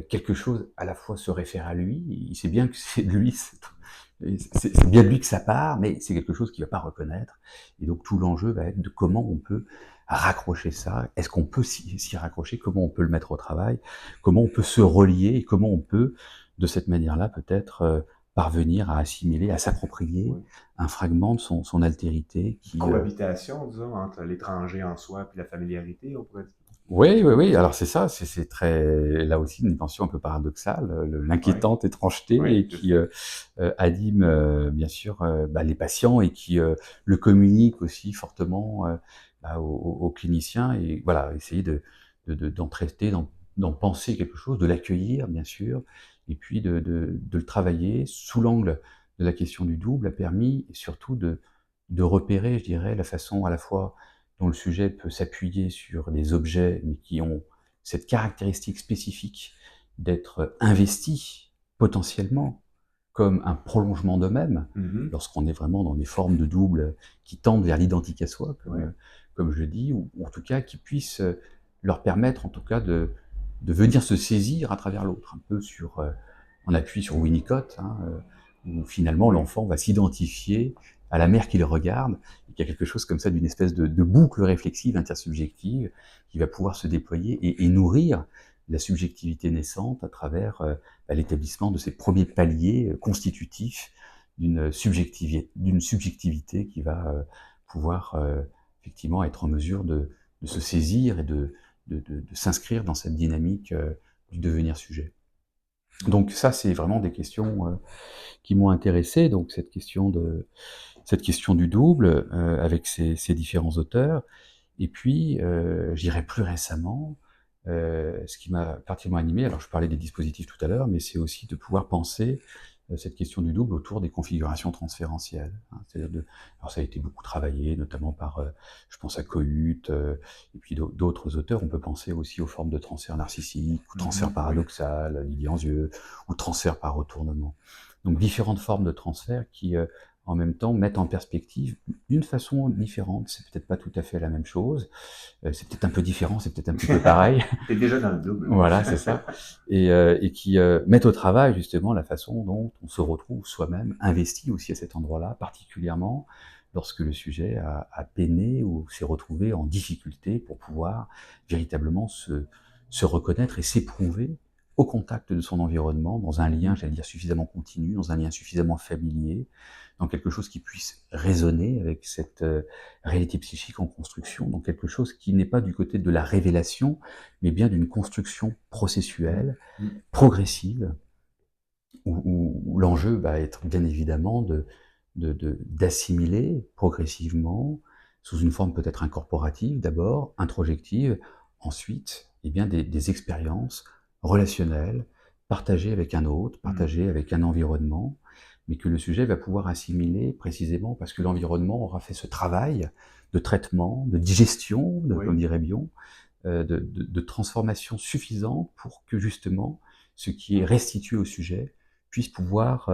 Quelque chose à la fois se réfère à lui. Il sait bien que c'est de lui, c'est bien de lui que ça part, mais c'est quelque chose qu'il va pas reconnaître. Et donc tout l'enjeu va être de comment on peut raccrocher ça. Est-ce qu'on peut s'y raccrocher? Comment on peut le mettre au travail? Comment on peut se relier? Et comment on peut, de cette manière-là, peut-être parvenir à assimiler, à s'approprier Oui. un fragment de son altérité qui... Cohabitation, disons, entre l'étranger en soi et la familiarité, on pourrait dire. Oui. Alors c'est ça, c'est très, là aussi, une dimension un peu paradoxale, l'inquiétante étrangeté, Oui, et qui anime bien sûr les patients, et qui le communique aussi fortement aux cliniciens, et voilà, essayer d'en traiter, d'en penser quelque chose, de l'accueillir bien sûr, et puis de le travailler sous l'angle de la question du double, a permis surtout de repérer, je dirais, la façon à la fois dont le sujet peut s'appuyer sur des objets, mais qui ont cette caractéristique spécifique d'être investis potentiellement comme un prolongement d'eux-mêmes, lorsqu'on est vraiment dans des formes de double qui tendent vers l'identique à soi, comme je le dis, ou en tout cas qui puissent leur permettre en tout cas de venir se saisir à travers l'autre, un peu on appuie sur Winnicott, où finalement l'enfant va s'identifier à la mère qui le regarde, et qu'il y a quelque chose comme ça d'une espèce de boucle réflexive intersubjective qui va pouvoir se déployer et nourrir la subjectivité naissante à travers l'établissement de ces premiers paliers constitutifs d'une subjectivité qui va pouvoir effectivement être en mesure de se saisir et de s'inscrire dans cette dynamique du devenir sujet. Donc ça, c'est vraiment des questions qui m'ont intéressé, donc cette question du double avec ces différents auteurs. Et puis, je dirais plus récemment, ce qui m'a particulièrement animé, alors je parlais des dispositifs tout à l'heure, mais c'est aussi de pouvoir penser cette question du double autour des configurations transférentielles. C'est-à-dire alors ça a été beaucoup travaillé, notamment par, je pense à Cohut, et puis d'autres auteurs. On peut penser aussi aux formes de transfert narcissique, ou transfert paradoxal, Didier Anzieux, ou transfert par retournement. Donc différentes formes de transfert qui, en même temps, mettent en perspective d'une façon différente. C'est peut-être pas tout à fait la même chose. C'est peut-être un peu différent, c'est peut-être un petit peu pareil. T'es déjà dans le double. Voilà, c'est ça. Et qui mettent au travail justement la façon dont on se retrouve soi-même investi aussi à cet endroit-là, particulièrement lorsque le sujet a peiné ou s'est retrouvé en difficulté pour pouvoir véritablement se reconnaître et s'éprouver au contact de son environnement, dans un lien, j'allais dire, suffisamment continu, dans un lien suffisamment familier, dans quelque chose qui puisse résonner avec cette réalité psychique en construction, dans quelque chose qui n'est pas du côté de la révélation, mais bien d'une construction processuelle, progressive, où l'enjeu va être bien évidemment d'assimiler progressivement, sous une forme peut-être incorporative d'abord, introjective, ensuite des expériences relationnelles, partagées avec un autre, partagées avec un environnement, mais que le sujet va pouvoir assimiler précisément parce que l'environnement aura fait ce travail de traitement, de digestion, comme dirait Bion, de transformation suffisante pour que justement ce qui est restitué au sujet puisse pouvoir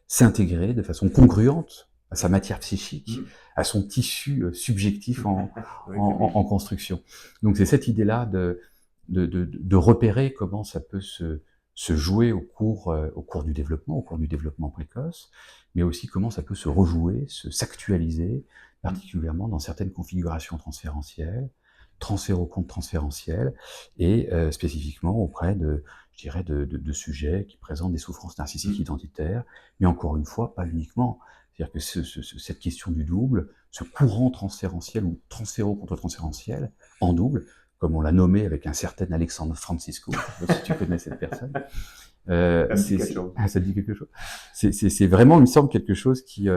s'intégrer de façon congruente à sa matière psychique, à son tissu subjectif en construction. Donc c'est cette idée-là de repérer comment ça peut se jouer au cours du développement précoce, mais aussi comment ça peut se rejouer, s'actualiser, particulièrement dans certaines configurations transférentielles, transféro-contre-transférentielles, et spécifiquement auprès je dirais, de sujets qui présentent des souffrances narcissiques identitaires, mais encore une fois, pas uniquement. C'est-à-dire que cette question du double, ce courant transférentiel ou transféro-contre-transférentiel en double, comme on l'a nommé avec un certain Alexandre Francisco, je sais pas si tu connais cette personne. Ça dit quelque chose. C'est vraiment, il me semble, quelque chose qui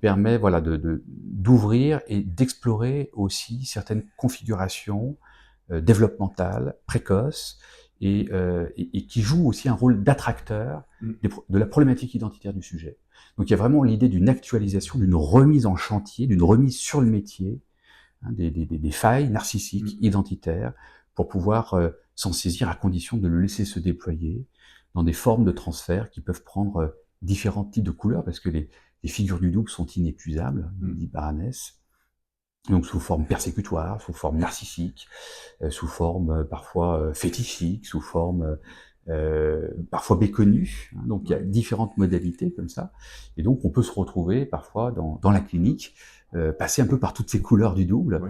permet, voilà, d'ouvrir et d'explorer aussi certaines configurations développementales précoces et qui joue aussi un rôle d'attracteur de la problématique identitaire du sujet. Donc il y a vraiment l'idée d'une actualisation, d'une remise en chantier, d'une remise sur le métier, des failles narcissiques, identitaires, pour pouvoir s'en saisir à condition de le laisser se déployer dans des formes de transfert qui peuvent prendre différents types de couleurs, parce que les figures du double sont inépuisables, dit Baranès. Donc sous forme persécutoire, sous forme narcissique, sous forme parfois fétichique, sous forme parfois méconnue. Donc il y a différentes modalités comme ça. Et donc on peut se retrouver parfois dans la clinique, passer un peu par toutes ces couleurs du double.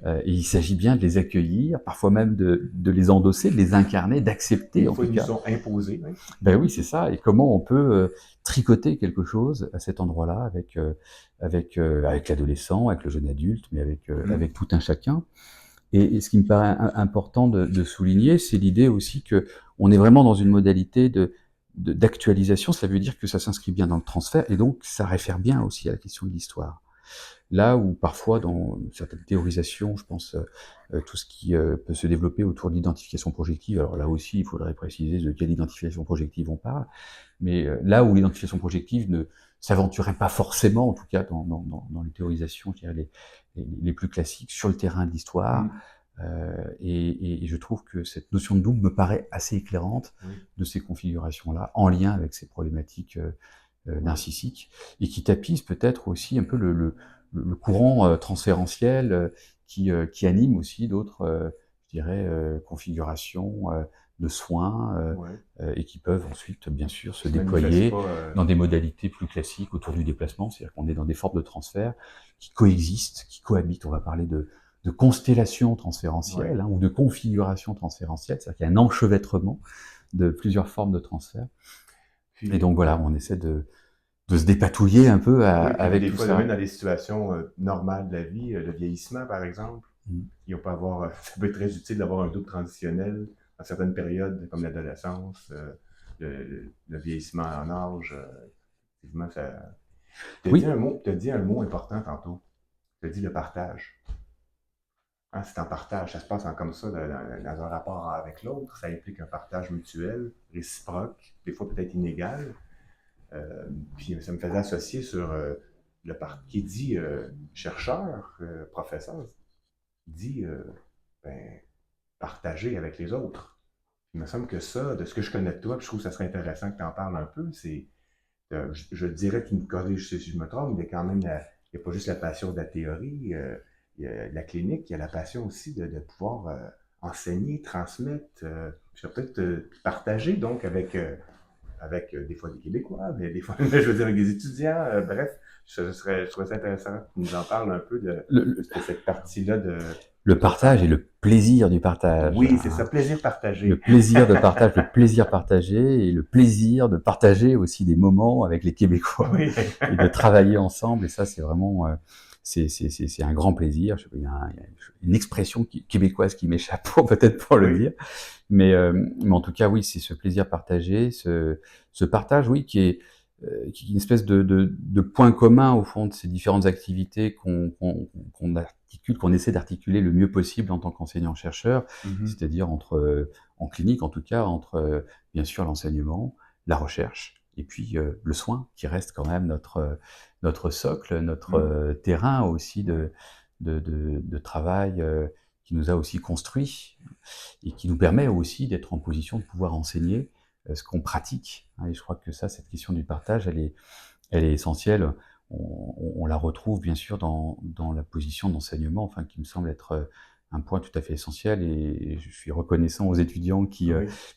Et il s'agit bien de les accueillir, parfois même de les endosser, de les incarner, d'accepter en tout cas. Ils nous sont imposés. Ben oui, c'est ça. Et comment on peut tricoter quelque chose à cet endroit-là avec l'adolescent, avec le jeune adulte, mais avec tout un chacun. Et ce qui me paraît important de souligner, c'est l'idée aussi que on est vraiment dans une modalité d'actualisation. Ça veut dire que ça s'inscrit bien dans le transfert et donc ça réfère bien aussi à la question de l'histoire. Là où parfois dans certaines théorisations, je pense tout ce qui peut se développer autour de l'identification projective, alors là aussi il faudrait préciser de quelle identification projective on parle, mais là où l'identification projective ne s'aventurait pas forcément, en tout cas dans les théorisations, je dirais les plus classiques, sur le terrain de l'histoire, et je trouve que cette notion de double me paraît assez éclairante de ces configurations-là, en lien avec ces problématiques narcissiques, et qui tapissent peut-être aussi un peu le courant transférentiel qui anime aussi d'autres, je dirais, configurations de soins et qui peuvent ensuite, bien sûr, se déployer dans des modalités plus classiques autour du déplacement, c'est-à-dire qu'on est dans des formes de transfert qui coexistent, qui cohabitent. On va parler de constellations transférentielles ou de configurations transférentielles, c'est-à-dire qu'il y a un enchevêtrement de plusieurs formes de transfert. Et donc voilà, on essaie de se dépatouiller un peu avec tout ça. Des fois, dans des situations normales de la vie, le vieillissement par exemple, ça peut être très utile d'avoir un double transitionnel dans certaines périodes comme l'adolescence, le vieillissement en âge. Effectivement, ça... Tu as dit un mot important tantôt. Tu as dit le partage. C'est un partage, ça se passe comme ça dans un rapport avec l'autre, ça implique un partage mutuel, réciproque, des fois peut-être inégal. Puis ça me faisait associer sur qui dit chercheur, professeur, dit partager avec les autres. Il me semble que ça, de ce que je connais de toi, puis je trouve que ça serait intéressant que tu en parles un peu, c'est, je dirais, tu me corriges si je me trompe, mais quand même, il n'y a pas juste la passion de la théorie, il y a la clinique, il y a la passion aussi de pouvoir enseigner, transmettre, peut-être partager donc avec des fois des Québécois, mais des fois, je veux dire, avec des étudiants, bref, je trouve ça intéressant que tu nous en parles un peu de cette partie-là de... Le partage et le plaisir du partage. Oui, c'est ça, plaisir partagé. Le plaisir de partage, le plaisir partagé et le plaisir de partager aussi des moments avec les Québécois et de travailler ensemble. Et ça, c'est vraiment... c'est un grand plaisir. Il y a une expression québécoise qui m'échappe peut-être pour le dire. Mais en tout cas, oui, c'est ce plaisir partagé, ce partage, oui, qui est une espèce de point commun au fond de ces différentes activités qu'on articule, qu'on essaie d'articuler le mieux possible en tant qu'enseignant-chercheur, c'est-à-dire en clinique en tout cas, entre bien sûr l'enseignement, la recherche et puis le soin qui reste quand même notre socle, notre terrain aussi de travail qui nous a aussi construits et qui nous permet aussi d'être en position de pouvoir enseigner ce qu'on pratique. Et je crois que ça, cette question du partage, elle est essentielle. On la retrouve bien sûr dans la position d'enseignement, enfin qui me semble être un point tout à fait essentiel, et je suis reconnaissant aux étudiants qui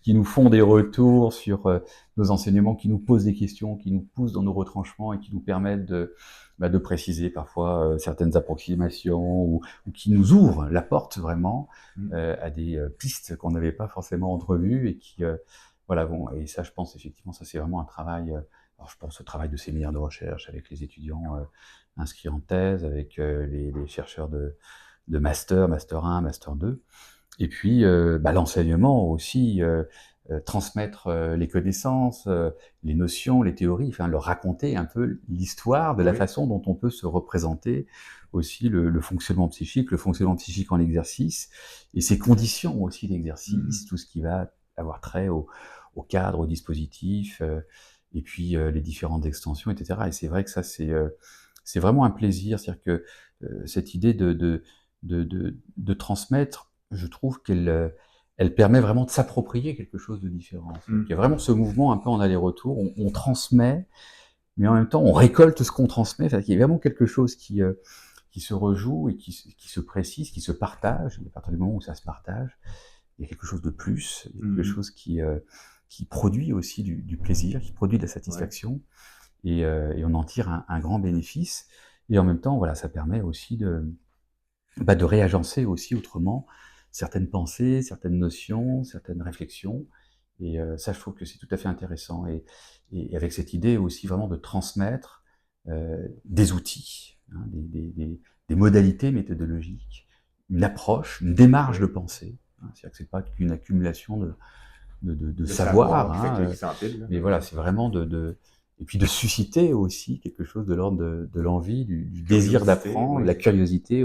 nous font des retours sur nos enseignements, qui nous posent des questions, qui nous poussent dans nos retranchements et qui nous permettent de préciser parfois certaines approximations ou qui nous ouvrent la porte vraiment à des pistes qu'on n'avait pas forcément entrevues et qui voilà, bon, et ça, je pense effectivement, ça c'est vraiment un travail. Alors, je pense au travail de séminaire de recherche avec les étudiants inscrits en thèse, avec les chercheurs de master, master 1, master 2, et puis l'enseignement aussi, transmettre les connaissances, les notions, les théories, enfin leur raconter un peu l'histoire de la façon dont on peut se représenter aussi le fonctionnement psychique en exercice, et ses conditions aussi d'exercice, tout ce qui va avoir trait au cadre, au dispositif, et puis les différentes extensions, etc. Et c'est vrai que ça, c'est vraiment un plaisir, c'est-à-dire que cette idée de transmettre, je trouve qu'elle elle permet vraiment de s'approprier quelque chose de différent. Il y a vraiment ce mouvement un peu en aller-retour, on transmet, mais en même temps on récolte ce qu'on transmet, il y a vraiment quelque chose qui se rejoue et qui se précise, qui se partage, et à partir du moment où ça se partage, il y a quelque chose de plus, il y a quelque chose qui produit aussi du plaisir, qui produit de la satisfaction, et on en tire un grand bénéfice, et en même temps, voilà, ça permet aussi de réagencer aussi autrement certaines pensées, certaines notions, certaines réflexions, et ça, je trouve que c'est tout à fait intéressant, et avec cette idée aussi vraiment de transmettre des outils, hein, des modalités méthodologiques, une approche, une démarche de pensée, hein, c'est-à-dire que c'est pas qu'une accumulation de savoir, hein, mais voilà, c'est vraiment et puis de susciter aussi quelque chose de l'ordre de l'envie, du désir d'apprendre, de la curiosité.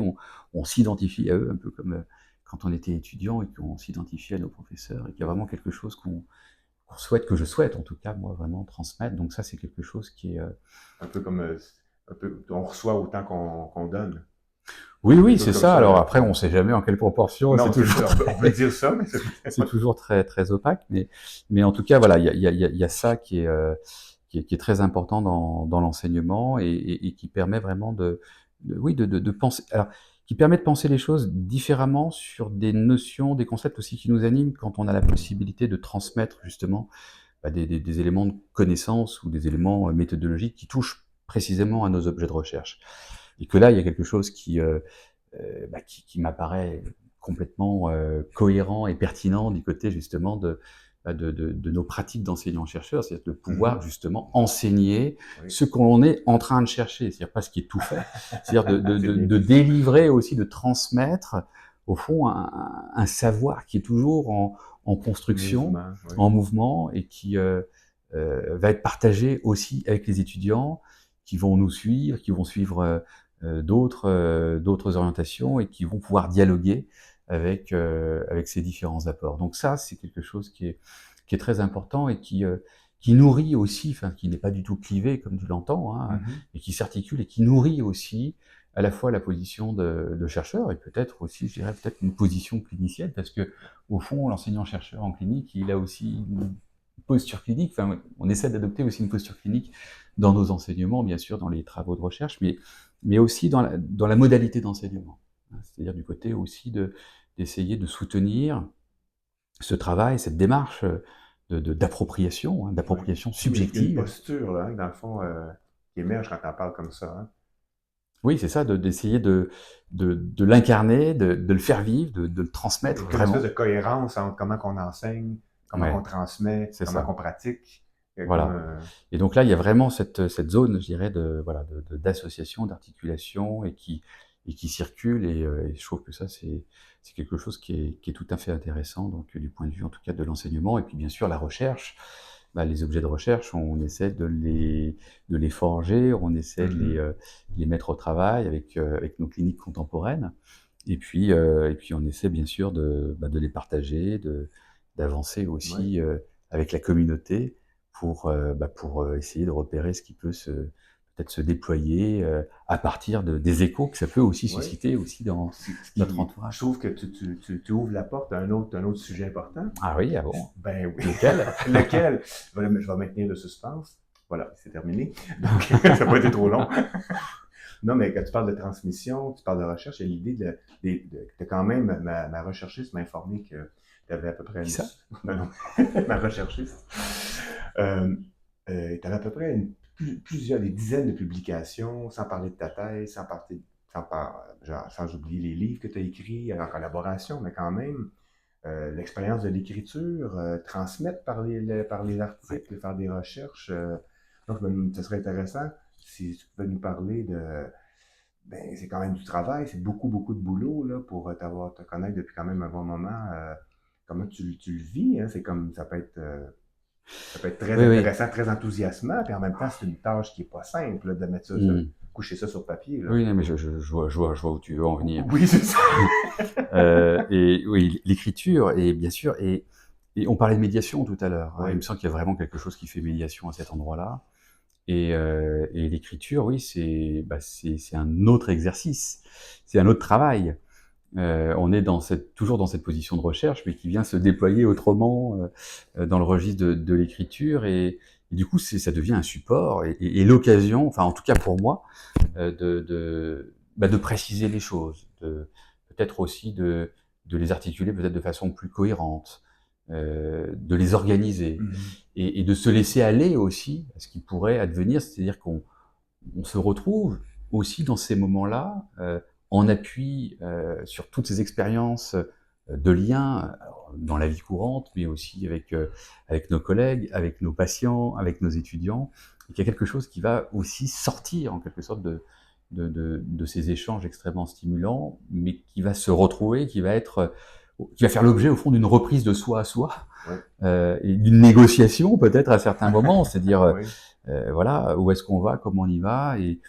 On s'identifie à eux, un peu comme quand on était étudiant et qu'on s'identifie à nos professeurs, et qu'il y a vraiment quelque chose qu'on souhaite, que je souhaite en tout cas, moi, vraiment transmettre. Donc ça, c'est quelque chose qui est... Un peu comme, on reçoit autant qu'on donne. Oui, c'est ça. Alors après, on ne sait jamais en quelle proportion. Non, on peut dire ça, mais c'est toujours très, très opaque. Mais en tout cas, voilà, il y a ça qui est très important dans l'enseignement, et qui permet vraiment de penser, alors, qui permet de penser les choses différemment sur des notions, des concepts aussi qui nous animent quand on a la possibilité de transmettre justement des éléments de connaissance ou des éléments méthodologiques qui touchent précisément à nos objets de recherche. Et que là, il y a quelque chose qui m'apparaît complètement cohérent et pertinent du côté justement de nos pratiques d'enseignants-chercheurs, c'est-à-dire de pouvoir justement enseigner ce qu'on est en train de chercher, c'est-à-dire pas ce qui est tout fait, c'est-à-dire de délivrer aussi, de transmettre au fond un savoir qui est toujours en construction, en mouvement, et qui va être partagé aussi avec les étudiants qui vont nous suivre, qui vont suivre d'autres orientations, et qui vont pouvoir dialoguer avec ces différents apports. Donc ça, c'est quelque chose qui est très important, et qui nourrit aussi, enfin qui n'est pas du tout clivé comme tu l'entends, hein, et qui s'articule et qui nourrit aussi à la fois la position de chercheur, et peut-être aussi, je dirais, peut-être une position clinicienne, parce que au fond, l'enseignant-chercheur en clinique, il a aussi une posture clinique. Enfin, on essaie d'adopter aussi une posture clinique dans nos enseignements, bien sûr, dans les travaux de recherche, mais aussi dans la modalité d'enseignement. C'est-à-dire du côté aussi d'essayer de soutenir ce travail, cette démarche d'appropriation, d'appropriation subjective. Il y a une posture, là, dans le fond, qui émerge quand on parle comme ça. Hein. Oui, c'est ça, d'essayer de l'incarner, de le faire vivre, de le transmettre vraiment. Une espèce de cohérence entre comment on enseigne, comment on transmet, comment on pratique. Voilà. Et donc là, il y a vraiment cette zone, je dirais, d'association, d'articulation, et qui circule, et je trouve que ça, c'est quelque chose qui est tout à fait intéressant, donc du point de vue en tout cas de l'enseignement. Et puis bien sûr la recherche, les objets de recherche, on essaie de les forger, on essaie de les mettre au travail avec nos cliniques contemporaines, et puis on essaie bien sûr de les partager, d'avancer aussi avec la communauté, pour essayer de repérer ce qui peut peut-être se déployer à partir des échos que ça peut aussi Oui. susciter aussi dans notre Je entourage. trouve que tu ouvres la porte à un autre sujet important. Ah oui, ah bon? Ben oui. Lequel? Lequel? Je vais maintenir le suspense. Voilà, c'est terminé. Donc, ça n'a pas été trop long. Non, mais quand tu parles de transmission, tu parles de recherche, il y a l'idée de quand même, ma recherchiste m'a informé que tu avais à peu près Qui ça? non, ma recherchiste. Tu avais à peu près des dizaines de publications, sans parler de ta thèse, sans oublier les livres que tu as écrits en collaboration, mais quand même, l'expérience de l'écriture, transmettre par les articles, faire des recherches. Donc, ce serait intéressant si tu pouvais nous parler ben, c'est quand même du travail, c'est beaucoup, beaucoup de boulot là, pour te connaître depuis quand même un bon moment. Comment tu le vis, hein? C'est comme, ça peut être très Oui, oui. intéressant, très enthousiasmant, puis en même temps, c'est une tâche qui est pas simple là, de mettre ça, coucher ça sur papier. Là. Oui, non, mais je vois où tu veux en venir. Oui, c'est ça. Et oui, l'écriture, et bien sûr, et on parlait de médiation tout à l'heure. Oui. Il me semble qu'il y a vraiment quelque chose qui fait médiation à cet endroit-là. Et l'écriture, oui, c'est un autre exercice, c'est un autre travail. On est toujours dans cette position de recherche, mais qui vient se déployer autrement dans le registre de l'écriture. Et du coup, ça devient un support et l'occasion, enfin en tout cas pour moi, de préciser les choses, peut-être aussi de les articuler peut-être de façon plus cohérente, de les organiser et de se laisser aller aussi à ce qui pourrait advenir, c'est-à-dire qu'on se retrouve aussi dans ces moments-là en appui sur toutes ces expériences de liens dans la vie courante, mais aussi avec nos collègues, avec nos patients, avec nos étudiants. Et qu'il y a quelque chose qui va aussi sortir en quelque sorte de ces échanges extrêmement stimulants, mais qui va se retrouver, qui va faire l'objet au fond d'une reprise de soi à soi, Ouais. et d'une négociation peut-être à certains moments, c'est-à-dire Oui. voilà, où est-ce qu'on va, comment on y va, et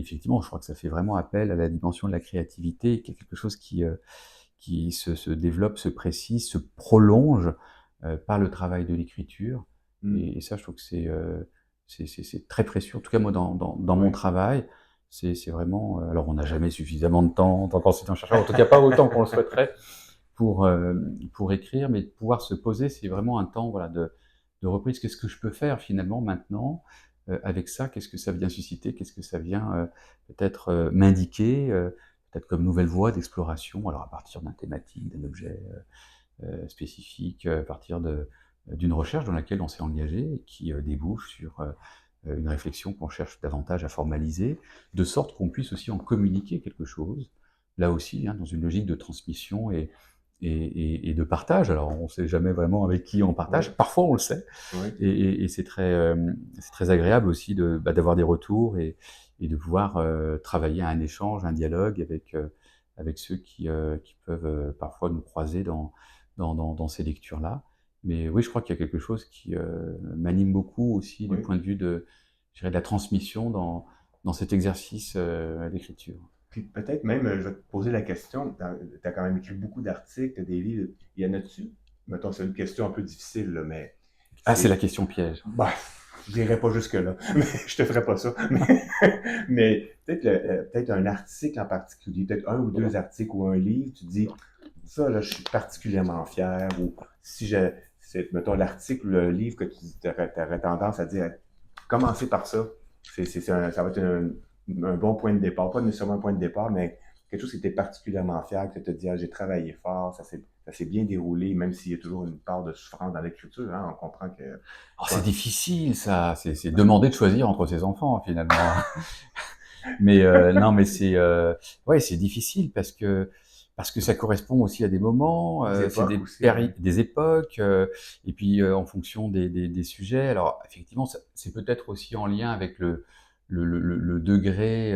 effectivement, je crois que ça fait vraiment appel à la dimension de la créativité, qui est quelque chose qui se développe, se précise, se prolonge par le travail de l'écriture. Et ça, je trouve que c'est très précieux. En tout cas, moi, dans mon travail, c'est vraiment. Alors, on n'a jamais suffisamment de temps en tant qu'enseignant-chercheur, en tout cas pas autant qu'on le souhaiterait pour écrire, mais de pouvoir se poser, c'est vraiment un temps, voilà, de reprise. Qu'est-ce que je peux faire finalement maintenant avec ça? Qu'est-ce que ça vient susciter? Qu'est-ce que ça vient peut-être m'indiquer, peut-être comme nouvelle voie d'exploration? Alors à partir d'un thématique, d'un objet spécifique, à partir d'une recherche dans laquelle on s'est engagé et qui débouche sur une réflexion qu'on cherche davantage à formaliser, de sorte qu'on puisse aussi en communiquer quelque chose. Là aussi, hein, dans une logique de transmission et de partage. Alors, on ne sait jamais vraiment avec qui on partage. Oui. Parfois, on le sait. Oui. Et c'est très agréable aussi d'avoir des retours et de pouvoir travailler à un échange, un dialogue avec ceux qui peuvent parfois nous croiser dans ces lectures-là. Mais oui, je crois qu'il y a quelque chose qui m'anime beaucoup aussi du Oui. point de vue je dirais, de la transmission dans cet exercice d'écriture. Puis peut-être même, je vais te poser la question, tu as quand même écrit beaucoup d'articles, des livres, il y en a-tu? Mettons, c'est une question un peu difficile, là, mais Ah, c'est la question piège. bah, je n'irai pas jusque-là, mais je te ferai pas ça. Mais peut-être un article en particulier, peut-être un ou deux articles ou un livre, tu te dis, ça, là, je suis particulièrement fier, ou c'est, mettons, l'article ou le livre que tu aurais tendance à dire, commencez par ça. Ça va être un bon point de départ. Pas nécessairement un point de départ, mais quelque chose qui était particulièrement fier, que tu te dis, ah, j'ai travaillé fort, ça s'est bien déroulé, même s'il y a toujours une part de souffrance dans l'écriture. Hein, on comprend que... Oh, c'est difficile, ça. C'est demander de choisir entre ses enfants, finalement. Mais non, mais ouais, c'est difficile parce que ça correspond aussi à des moments, c'est des époques, et puis en fonction des sujets. Alors effectivement, c'est peut-être aussi en lien avec le degré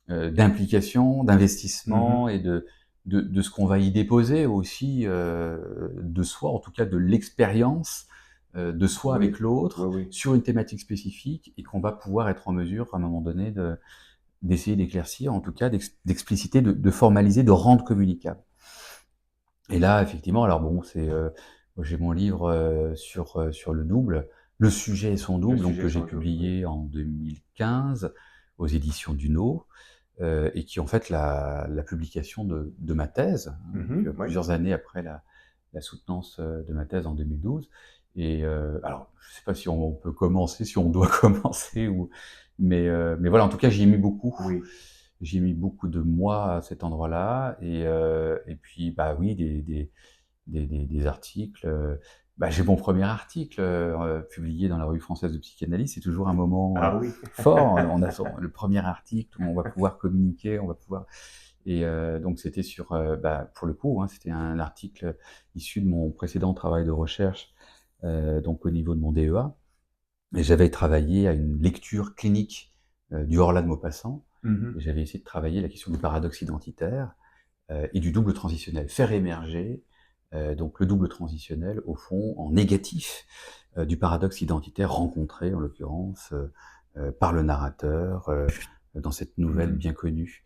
d'implication, d'investissement et de ce qu'on va y déposer aussi de soi, en tout cas de l'expérience de soi avec l'autre sur une thématique spécifique, et qu'on va pouvoir être en mesure à un moment donné d'essayer d'éclaircir, en tout cas d'expliciter, de formaliser, de rendre communicable. Et là, effectivement, alors bon, J'ai mon livre sur le double, Le sujet et son Le double, donc sujet que j'ai sans doute, oui. publié en 2015 aux éditions Duno, et qui est en fait la publication de ma thèse, hein, donc Oui. plusieurs années après la soutenance de ma thèse en 2012. Et alors, je ne sais pas si on peut commencer, si on doit commencer, mais voilà, en tout cas, j'y ai mis beaucoup. Oui. J'ai mis beaucoup de mois à cet endroit-là, et puis, bah oui, des articles. Bah, j'ai mon premier article publié dans la Revue française de psychanalyse. C'est toujours un moment Ah oui. fort. On a le premier article où on va pouvoir communiquer, on va pouvoir. Et donc c'était sur, bah, pour le coup, hein, c'était un article issu de mon précédent travail de recherche, donc au niveau de mon DEA. Et j'avais travaillé à une lecture clinique du Horla de Maupassant. Et Mhm. j'avais essayé de travailler la question du paradoxe identitaire et du double transitionnel, faire émerger donc le double transitionnel au fond en négatif du paradoxe identitaire rencontré en l'occurrence par le narrateur dans cette nouvelle Mhm. bien connue.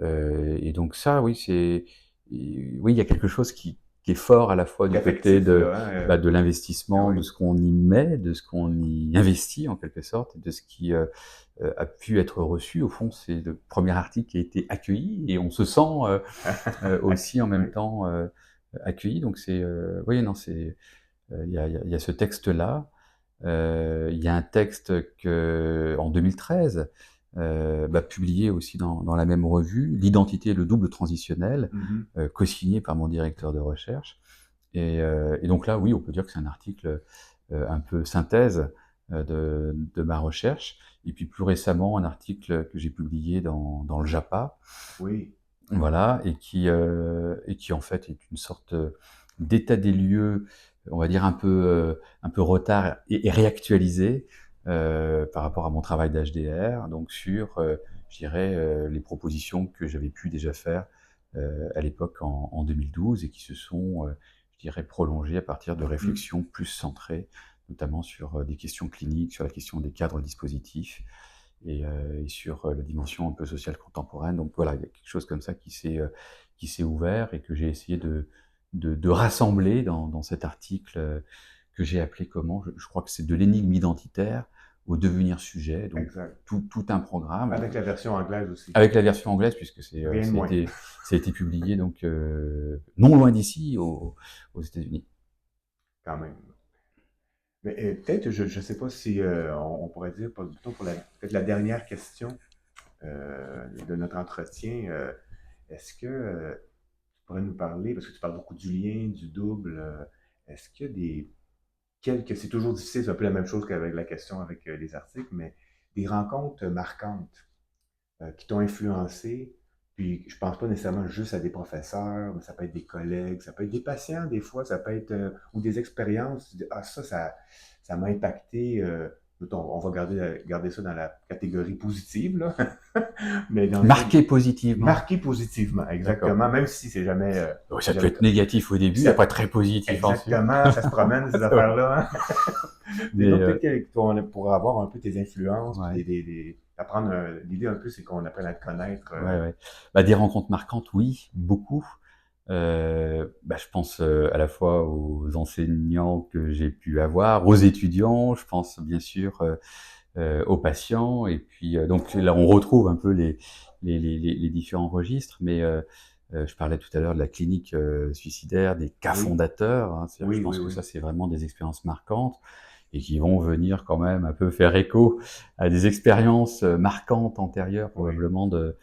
Et donc ça, oui, oui, il y a quelque chose qui est fort à la fois du côté Affectif, là, hein, de ah l'investissement, oui. de ce qu'on y met, de ce qu'on y investit en quelque sorte, de ce qui a pu être reçu. Au fond, c'est le premier article qui a été accueilli et on se sent aussi en même Oui. temps accueilli. Donc c'est, oui, non, c'est, il y a ce texte-là. Il y a un texte que, en 2013, bah, publié aussi dans la même revue, L'identité et le double transitionnel, Mhm. co-signé par mon directeur de recherche. Et donc là, oui, on peut dire que c'est un article un peu synthèse de ma recherche. Et puis plus récemment, un article que j'ai publié dans le JAPA, Oui. voilà, et qui en fait est une sorte d'état des lieux, on va dire un peu retard et réactualisé par rapport à mon travail d'HDR, donc sur, je dirais, les propositions que j'avais pu déjà faire à l'époque en 2012 et qui se sont, je dirais, prolongées à partir de Mhm. réflexions plus centrées, notamment sur des questions cliniques, sur la question des cadres dispositifs, et sur la dimension un peu sociale contemporaine. Donc voilà, il y a quelque chose comme ça qui s'est ouvert et que j'ai essayé de rassembler dans cet article que j'ai appelé comment je crois que c'est de l'énigme identitaire au devenir sujet, donc Exact. tout un programme Avec la version anglaise aussi. avec la version anglaise puisque Rien de moins, ça a été publié donc non loin d'ici aux États-Unis. quand même. Mais peut-être, je ne sais pas si on pourrait dire, plutôt pour peut-être la dernière question de notre entretien, est-ce que tu pourrais nous parler, parce que tu parles beaucoup du lien, du double, est-ce qu'il y a c'est toujours difficile, c'est un peu la même chose qu'avec la question avec les articles, mais des rencontres marquantes qui t'ont influencé, puis je pense pas nécessairement juste à des professeurs, mais ça peut être des collègues, ça peut être des patients des fois, ça peut être, ou des expériences, tu dis, ah ça m'a impacté, mettons, on va garder ça dans la catégorie positive, là, mais dans le fond, Marqué positivement, marqué positivement, d'accord. exactement, même si Ça c'est peut jamais être négatif au puis début, ça, après très positif ensuite. exactement, ça se promène ces C'est vrai. affaires-là, hein. Et Mais donc, peut-être qu'on pourra avoir un peu tes influences, puis ouais. apprendre l'idée un peu, c'est qu'on apprenne à te connaître. Ouais, ouais. Bah, des rencontres marquantes, oui, beaucoup. Bah, je pense, à la fois aux enseignants que j'ai pu avoir, aux étudiants, je pense bien sûr, aux patients et puis, donc là, on retrouve un peu les différents registres, mais je parlais tout à l'heure de la clinique, suicidaire, des cas Oui, fondateurs, hein. C'est-à-dire que je oui, oui, pense que oui. ça, c'est vraiment des expériences marquantes et qui vont venir quand même un peu faire écho à des expériences, marquantes antérieures Oui. probablement de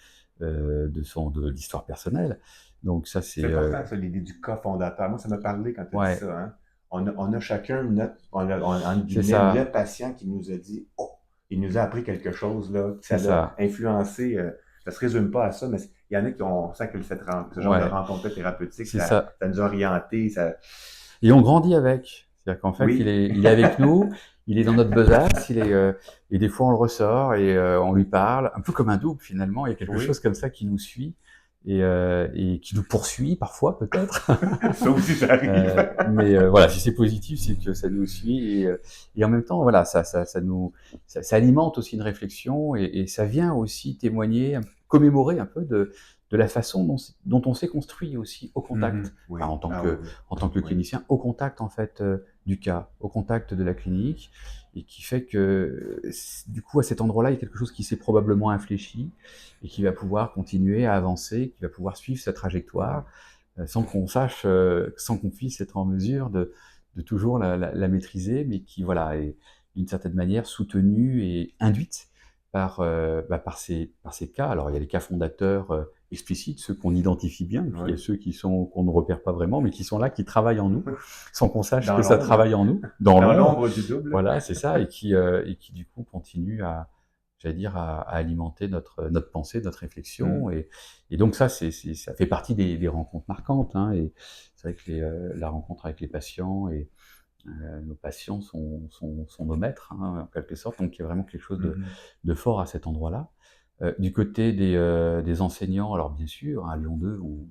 l'histoire personnelle. Donc ça, C'est c'est, important, ça, l'idée du cas fondateur. Moi, ça m'a parlé quand tu as dit ouais, ça, hein. On a chacun entre c'est guillemets, le ça, patient qui nous a dit, oh, il nous a appris quelque chose, là, que ça c'est l'a ça. influencé. Ça se résume pas à ça, mais il y en a qui ont, on sent que ce genre de Ouais, rencontre thérapeutique, c'est ça. ça nous a orientés, ça, Et on grandit avec. C'est-à-dire qu'en fait, oui, il est avec nous, il est dans notre besace, et des fois on le ressort et on lui parle, un peu comme un double finalement. Il y a quelque chose oui, comme ça qui nous suit et qui nous poursuit parfois peut-être. ça aussi, ça arrive. Mais voilà, si c'est positif, c'est que ça nous suit et en même temps, voilà, ça alimente aussi une réflexion et ça vient aussi témoigner, commémorer un peu de la façon dont on s'est construit aussi au contact, Oui. enfin, Oui. en tant que Oui. clinicien, au contact en fait du cas, au contact de la clinique, et qui fait que du coup à cet endroit-là, il y a quelque chose qui s'est probablement infléchi et qui va pouvoir continuer à avancer, qui va pouvoir suivre sa trajectoire sans qu'on sache, sans qu'on puisse être en mesure de toujours la maîtriser, mais qui voilà est d'une certaine manière soutenue et induite par ces cas. Alors il y a les cas fondateurs explicites, ceux qu'on identifie bien, et puis il y a Oui. ceux qu'on ne repère pas vraiment, mais qui sont là, qui travaillent en nous, sans qu'on sache Dans que ça l'ombre. travaille en nous, dans Dans l'ombre. l'ombre du double. Voilà, c'est ça, et qui du coup continuent j'allais dire, à alimenter notre pensée, notre réflexion, et donc ça, ça fait partie des rencontres marquantes, hein, et c'est vrai que la rencontre avec les patients et nos patients sont nos maîtres, hein, en quelque sorte, donc il y a vraiment quelque chose de fort à cet endroit-là. Du côté des enseignants, alors bien sûr, à Lyon 2, on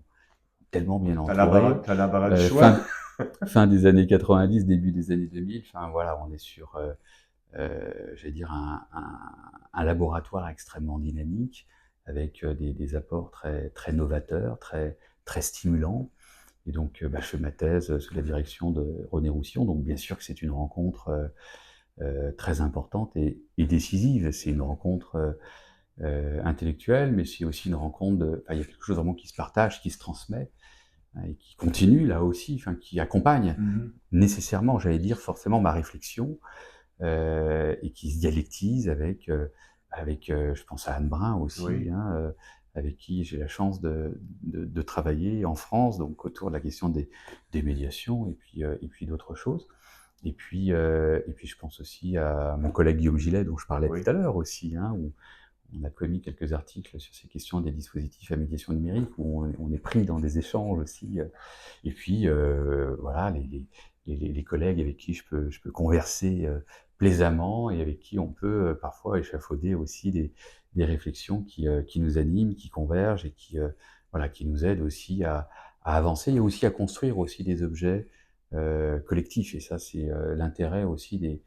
est tellement bien entouré. T'as l'embarras du Euh, choix. fin, fin des années 90, début des années 2000, enfin voilà, on est sur, j'allais dire, un laboratoire extrêmement dynamique, avec des apports très, très novateurs, très, très stimulants. Et donc, je fais ma thèse sous la direction de René Roussillon, donc bien sûr que c'est une rencontre très importante et décisive. C'est une rencontre intellectuelle, mais c'est aussi une rencontre enfin, il y a quelque chose vraiment qui se partage, qui se transmet, hein, et qui continue là aussi, enfin, qui accompagne nécessairement, j'allais dire forcément, ma réflexion, et qui se dialectise avec, je pense à Anne Brun aussi, Oui. hein, avec qui j'ai la chance de travailler en France, donc autour de la question des médiations, et puis d'autres choses. Et puis je pense aussi à mon collègue Guillaume Gillet, dont je parlais tout Oui. à l'heure aussi, hein, où on a commis quelques articles sur ces questions des dispositifs à médiation numérique, où on est pris dans des échanges aussi. Et puis, voilà, les collègues avec qui je peux converser plaisamment, et avec qui on peut parfois échafauder aussi des réflexions qui nous animent, qui convergent, et voilà, qui nous aident aussi à avancer, et aussi à construire aussi des objets collectifs. Et ça, c'est l'intérêt aussi des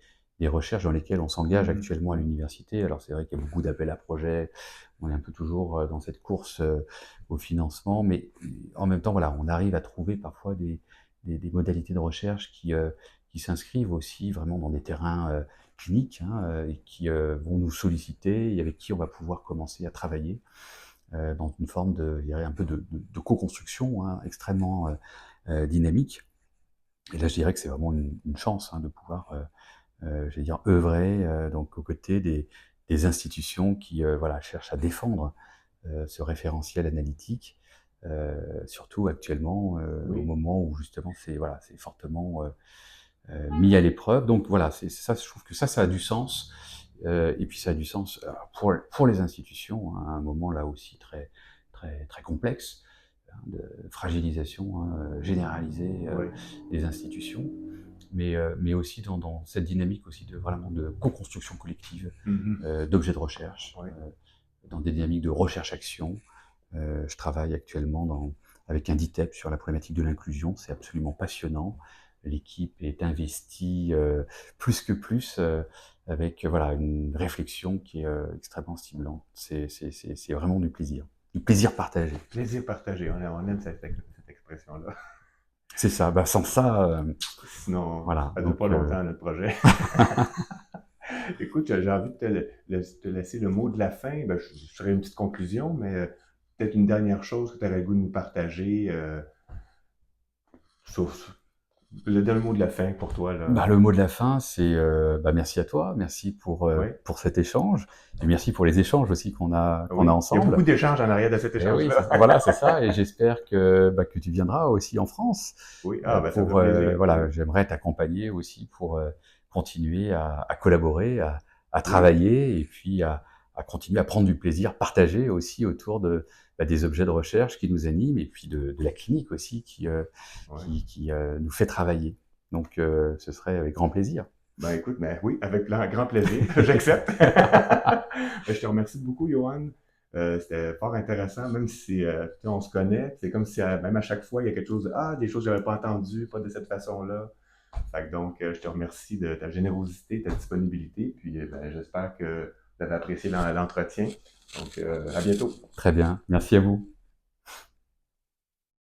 recherches dans lesquelles on s'engage actuellement à l'université. Alors c'est vrai qu'il y a beaucoup d'appels à projets, on est un peu toujours dans cette course au financement, mais en même temps, voilà, on arrive à trouver parfois des modalités de recherche qui s'inscrivent aussi vraiment dans des terrains cliniques, hein, et qui vont nous solliciter, et avec qui on va pouvoir commencer à travailler dans une forme je dirais, un peu de co-construction, hein, extrêmement dynamique. Et là, je dirais que c'est vraiment une chance, hein, de pouvoir j'allais dire œuvrer donc aux côtés des institutions qui voilà, cherchent à défendre ce référentiel analytique, surtout actuellement, au Oui. moment où justement c'est fortement mis à l'épreuve. Donc voilà, c'est ça, je trouve que ça a du sens, et puis ça a du sens pour les institutions, hein, à un moment là aussi très, très, très complexe, hein, de fragilisation, hein, généralisée Oui. des institutions, mais aussi dans cette dynamique aussi vraiment de co-construction collective d'objets de recherche, Oui. dans des dynamiques de recherche-action. Je travaille actuellement avec un DITEP sur la problématique de l'inclusion, c'est absolument passionnant. L'équipe est investie plus que plus, avec voilà, une réflexion qui est extrêmement stimulante. C'est vraiment du plaisir partagé. Plaisir partagé. On aime cette expression-là. C'est ça, sans ça, Sinon, voilà. ça ne dure Donc, pas longtemps, notre projet. Écoute, j'ai envie de te laisser le mot de la fin. Ben, je ferai une petite conclusion, mais peut-être une dernière chose que tu aurais le goût de nous partager. Sur le dernier mot de la fin pour toi, là. le mot de la fin, c'est merci à toi, merci Oui. pour cet échange, et merci pour les échanges aussi qu'on a Oui. Il y a beaucoup ensemble. d'échanges en arrière de cet Et oui, échange-là. voilà, c'est ça. Et j'espère que tu viendras aussi en France Oui. Ah, ben, ça me fait pour plaisir. voilà, Oui. j'aimerais t'accompagner aussi pour continuer à collaborer, à Oui. travailler, et puis à continuer à prendre du plaisir partagé aussi autour des objets de recherche qui nous animent, et puis de la clinique aussi Oui. qui nous fait travailler. Donc ce serait avec grand plaisir. Ben écoute, ben oui, avec grand plaisir, j'accepte. Ben, je te remercie beaucoup, Johan. C'était fort intéressant, même si tu sais, on se connaît. C'est comme si même à chaque fois, il y a quelque chose des choses que j'avais pas entendues, pas de cette façon-là. Fait que donc, je te remercie de ta générosité, ta disponibilité. Puis ben, j'espère que vous avez apprécié l'entretien. Donc, à bientôt. Très bien, merci à vous.